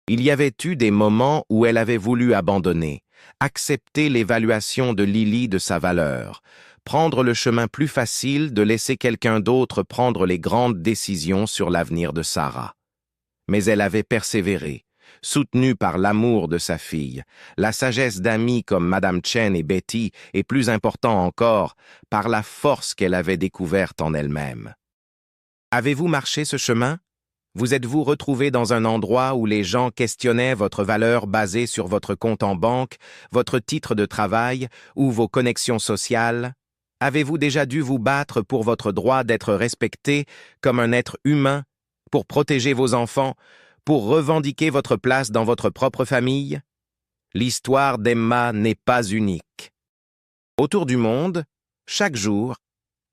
Il y avait eu des moments où elle avait voulu abandonner, accepter l'évaluation de Lily de sa valeur, prendre le chemin plus facile de laisser quelqu'un d'autre prendre les grandes décisions sur l'avenir de Sarah. Mais elle avait persévéré, soutenue par l'amour de sa fille, la sagesse d'amis comme Madame Chen et Betty, et plus important encore, par la force qu'elle avait découverte en elle-même. Avez-vous marché ce chemin? Vous êtes-vous retrouvé dans un endroit où les gens questionnaient votre valeur basée sur votre compte en banque, votre titre de travail ou vos connexions sociales? Avez-vous déjà dû vous battre pour votre droit d'être respecté comme un être humain, pour protéger vos enfants, pour revendiquer votre place dans votre propre famille? L'histoire d'Emma n'est pas unique. Autour du monde, chaque jour,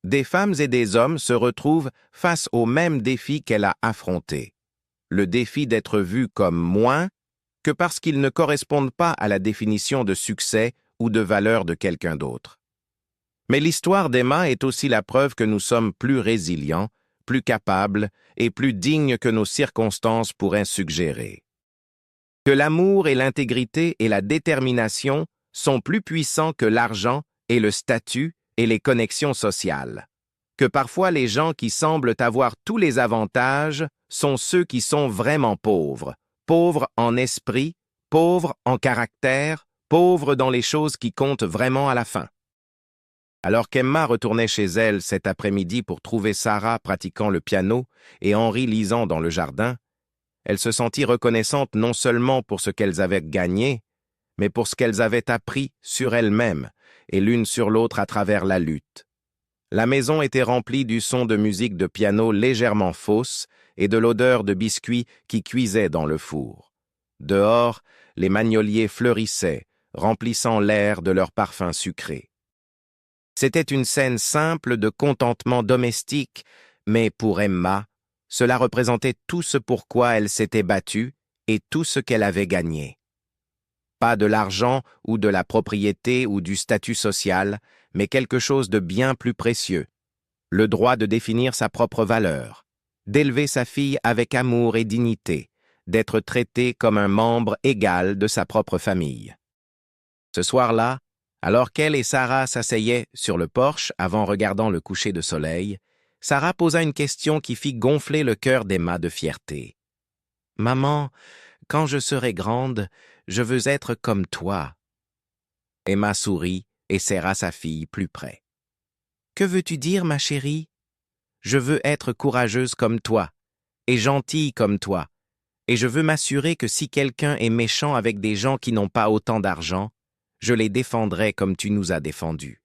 des femmes et des hommes se retrouvent face au même défi qu'elle a affronté. Le défi d'être vus comme moins que parce qu'ils ne correspondent pas à la définition de succès ou de valeur de quelqu'un d'autre. Mais l'histoire d'Emma est aussi la preuve que nous sommes plus résilients, plus capables et plus dignes que nos circonstances pourraient suggérer. Que l'amour et l'intégrité et la détermination sont plus puissants que l'argent et le statut et les connexions sociales. Que parfois les gens qui semblent avoir tous les avantages sont ceux qui sont vraiment pauvres, pauvres en esprit, pauvres en caractère, pauvres dans les choses qui comptent vraiment à la fin. Alors qu'Emma retournait chez elle cet après-midi pour trouver Sarah pratiquant le piano et Henry lisant dans le jardin, elle se sentit reconnaissante non seulement pour ce qu'elles avaient gagné, mais pour ce qu'elles avaient appris sur elles-mêmes et l'une sur l'autre à travers la lutte. La maison était remplie du son de musique de piano légèrement fausse et de l'odeur de biscuits qui cuisaient dans le four. Dehors, les magnoliers fleurissaient, remplissant l'air de leur parfum sucré. C'était une scène simple de contentement domestique, mais pour Emma, cela représentait tout ce pourquoi elle s'était battue et tout ce qu'elle avait gagné. Pas de l'argent ou de la propriété ou du statut social, mais quelque chose de bien plus précieux. Le droit de définir sa propre valeur, d'élever sa fille avec amour et dignité, d'être traité comme un membre égal de sa propre famille. Ce soir-là, alors qu'elle et Sarah s'asseyaient sur le porche avant regardant le coucher de soleil, Sarah posa une question qui fit gonfler le cœur d'Emma de fierté. « Maman, Quand je serai grande, je veux être comme toi. » Emma sourit et serra sa fille plus près. « Que veux-tu dire, ma chérie? Je veux être courageuse comme toi, et gentille comme toi, et je veux m'assurer que si quelqu'un est méchant avec des gens qui n'ont pas autant d'argent, je les défendrai comme tu nous as défendus. »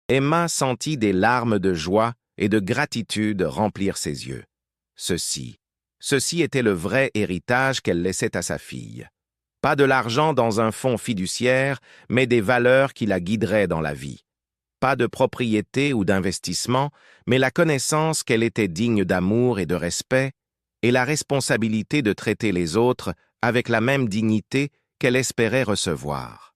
Emma sentit des larmes de joie et de gratitude remplir ses yeux. Ceci était le vrai héritage qu'elle laissait à sa fille. Pas de l'argent dans un fonds fiduciaire, mais des valeurs qui la guideraient dans la vie. Pas de propriété ou d'investissement, mais la connaissance qu'elle était digne d'amour et de respect, et la responsabilité de traiter les autres avec la même dignité qu'elle espérait recevoir.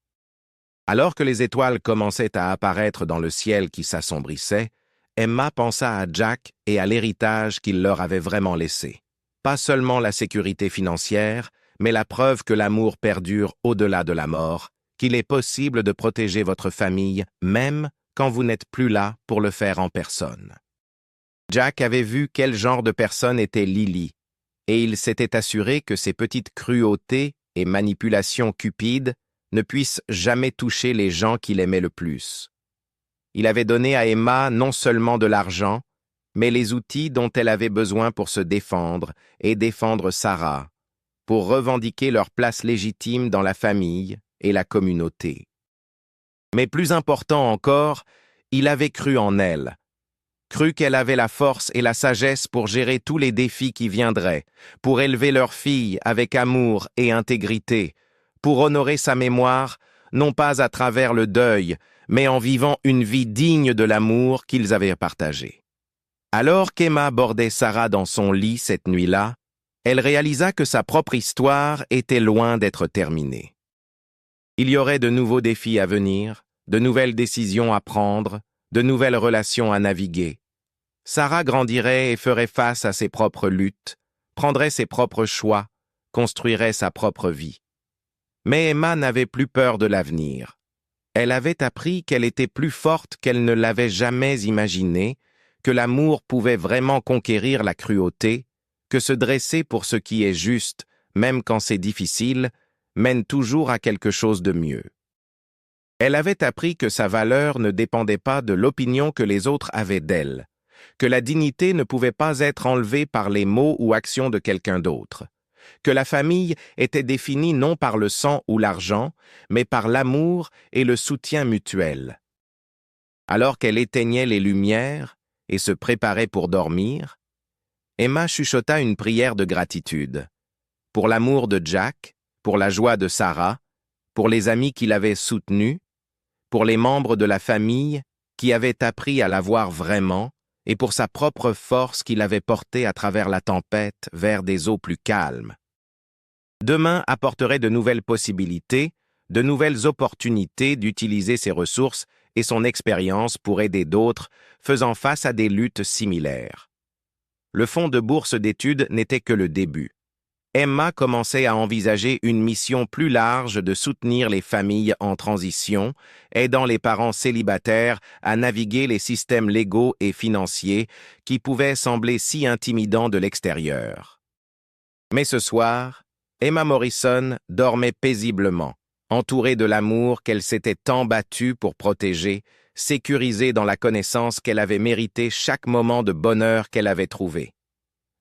Alors que les étoiles commençaient à apparaître dans le ciel qui s'assombrissait, Emma pensa à Jack et à l'héritage qu'il leur avait vraiment laissé. Pas seulement la sécurité financière, mais la preuve que l'amour perdure au-delà de la mort, qu'il est possible de protéger votre famille même quand vous n'êtes plus là pour le faire en personne. Jack avait vu quel genre de personne était Lily, et il s'était assuré que ses petites cruautés et manipulations cupides ne puissent jamais toucher les gens qu'il aimait le plus. Il avait donné à Emma non seulement de l'argent, mais les outils dont elle avait besoin pour se défendre et défendre Sarah, pour revendiquer leur place légitime dans la famille et la communauté. Mais plus important encore, il avait cru en elle, cru qu'elle avait la force et la sagesse pour gérer tous les défis qui viendraient, pour élever leur fille avec amour et intégrité, pour honorer sa mémoire, non pas à travers le deuil, mais en vivant une vie digne de l'amour qu'ils avaient partagé. Alors qu'Emma bordait Sarah dans son lit cette nuit-là, elle réalisa que sa propre histoire était loin d'être terminée. Il y aurait de nouveaux défis à venir, de nouvelles décisions à prendre, de nouvelles relations à naviguer. Sarah grandirait et ferait face à ses propres luttes, prendrait ses propres choix, construirait sa propre vie. Mais Emma n'avait plus peur de l'avenir. Elle avait appris qu'elle était plus forte qu'elle ne l'avait jamais imaginé, que l'amour pouvait vraiment conquérir la cruauté, que se dresser pour ce qui est juste, même quand c'est difficile, mène toujours à quelque chose de mieux. Elle avait appris que sa valeur ne dépendait pas de l'opinion que les autres avaient d'elle, que la dignité ne pouvait pas être enlevée par les mots ou actions de quelqu'un d'autre, que la famille était définie non par le sang ou l'argent, mais par l'amour et le soutien mutuel. Alors qu'elle éteignait les lumières et se préparait pour dormir, Emma chuchota une prière de gratitude, pour l'amour de Jack, pour la joie de Sarah, pour les amis qui l'avaient soutenue, pour les membres de la famille qui avaient appris à la voir vraiment, et pour sa propre force qui l'avait portée à travers la tempête vers des eaux plus calmes. Demain apporterait de nouvelles possibilités, de nouvelles opportunités d'utiliser ses ressources et son expérience pour aider d'autres faisant face à des luttes similaires. Le fonds de bourse d'études n'était que le début. Emma commençait à envisager une mission plus large de soutenir les familles en transition, aidant les parents célibataires à naviguer les systèmes légaux et financiers qui pouvaient sembler si intimidants de l'extérieur. Mais ce soir, Emma Morrison dormait paisiblement, entourée de l'amour qu'elle s'était tant battue pour protéger, sécurisée dans la connaissance qu'elle avait mérité chaque moment de bonheur qu'elle avait trouvé.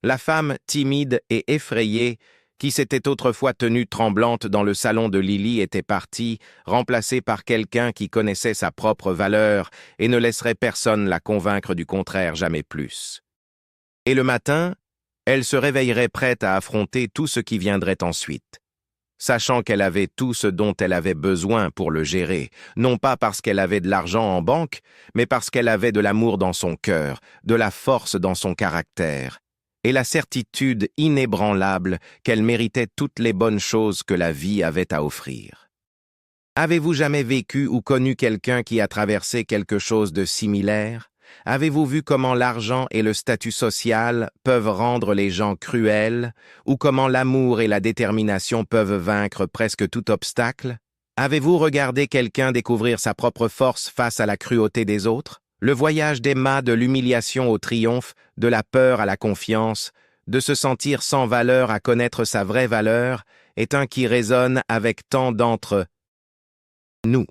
La femme timide et effrayée, qui s'était autrefois tenue tremblante dans le salon de Lily, était partie, remplacée par quelqu'un qui connaissait sa propre valeur et ne laisserait personne la convaincre du contraire jamais plus. Et le matin, elle se réveillerait prête à affronter tout ce qui viendrait ensuite, sachant qu'elle avait tout ce dont elle avait besoin pour le gérer, non pas parce qu'elle avait de l'argent en banque, mais parce qu'elle avait de l'amour dans son cœur, de la force dans son caractère, et la certitude inébranlable qu'elle méritait toutes les bonnes choses que la vie avait à offrir. Avez-vous jamais vécu ou connu quelqu'un qui a traversé quelque chose de similaire? Avez-vous vu comment l'argent et le statut social peuvent rendre les gens cruels, ou comment l'amour et la détermination peuvent vaincre presque tout obstacle? Avez-vous regardé quelqu'un découvrir sa propre force face à la cruauté des autres? Le voyage d'Emma de l'humiliation au triomphe, de la peur à la confiance, de se sentir sans valeur à connaître sa vraie valeur, est un qui résonne avec tant d'entre nous.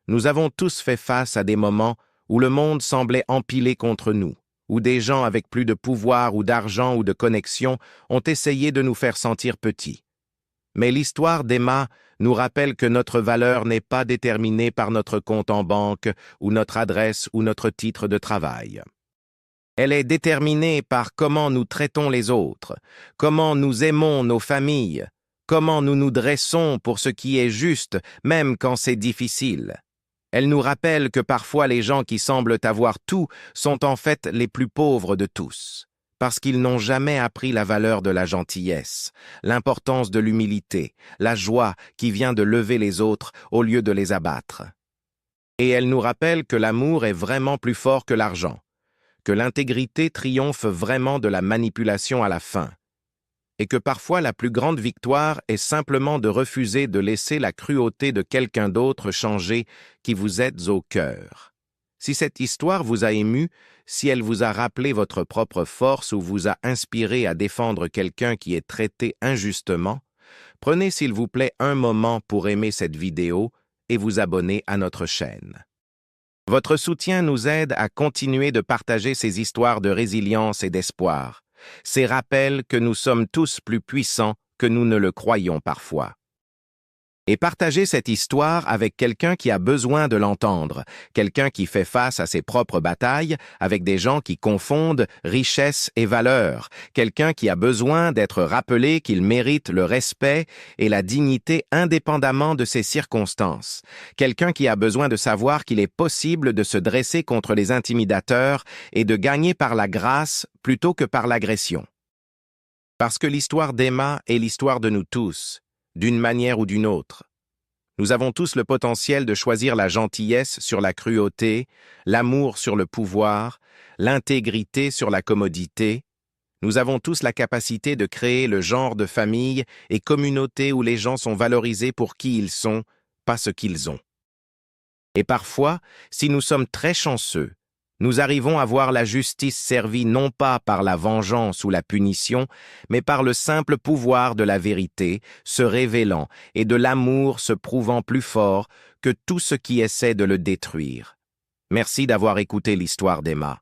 Nous avons tous fait face à des moments où le monde semblait empilé contre nous, où des gens avec plus de pouvoir ou d'argent ou de connexion ont essayé de nous faire sentir petits. Mais l'histoire d'Emma nous rappelle que notre valeur n'est pas déterminée par notre compte en banque ou notre adresse ou notre titre de travail. Elle est déterminée par comment nous traitons les autres, comment nous aimons nos familles, comment nous nous dressons pour ce qui est juste, même quand c'est difficile. Elle nous rappelle que parfois les gens qui semblent avoir tout sont en fait les plus pauvres de tous, parce qu'ils n'ont jamais appris la valeur de la gentillesse, l'importance de l'humilité, la joie qui vient de lever les autres au lieu de les abattre. Et elle nous rappelle que l'amour est vraiment plus fort que l'argent, que l'intégrité triomphe vraiment de la manipulation à la fin, et que parfois la plus grande victoire est simplement de refuser de laisser la cruauté de quelqu'un d'autre changer qui vous êtes au cœur. Si cette histoire vous a ému, si elle vous a rappelé votre propre force ou vous a inspiré à défendre quelqu'un qui est traité injustement, prenez s'il vous plaît un moment pour aimer cette vidéo et vous abonner à notre chaîne. Votre soutien nous aide à continuer de partager ces histoires de résilience et d'espoir, ces rappels que nous sommes tous plus puissants que nous ne le croyons parfois. Et partagez cette histoire avec quelqu'un qui a besoin de l'entendre, quelqu'un qui fait face à ses propres batailles, avec des gens qui confondent richesse et valeur, quelqu'un qui a besoin d'être rappelé qu'il mérite le respect et la dignité indépendamment de ses circonstances, quelqu'un qui a besoin de savoir qu'il est possible de se dresser contre les intimidateurs et de gagner par la grâce plutôt que par l'agression. Parce que l'histoire d'Emma est l'histoire de nous tous, d'une manière ou d'une autre. Nous avons tous le potentiel de choisir la gentillesse sur la cruauté, l'amour sur le pouvoir, l'intégrité sur la commodité. Nous avons tous la capacité de créer le genre de famille et communauté où les gens sont valorisés pour qui ils sont, pas ce qu'ils ont. Et parfois, si nous sommes très chanceux, nous arrivons à voir la justice servie non pas par la vengeance ou la punition, mais par le simple pouvoir de la vérité se révélant et de l'amour se prouvant plus fort que tout ce qui essaie de le détruire. Merci d'avoir écouté l'histoire d'Emma.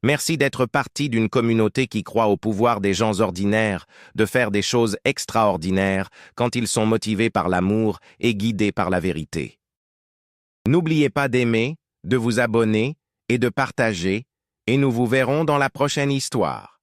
Merci d'être partie d'une communauté qui croit au pouvoir des gens ordinaires, de faire des choses extraordinaires quand ils sont motivés par l'amour et guidés par la vérité. N'oubliez pas d'aimer, de vous abonner, et de partager, et nous vous verrons dans la prochaine histoire.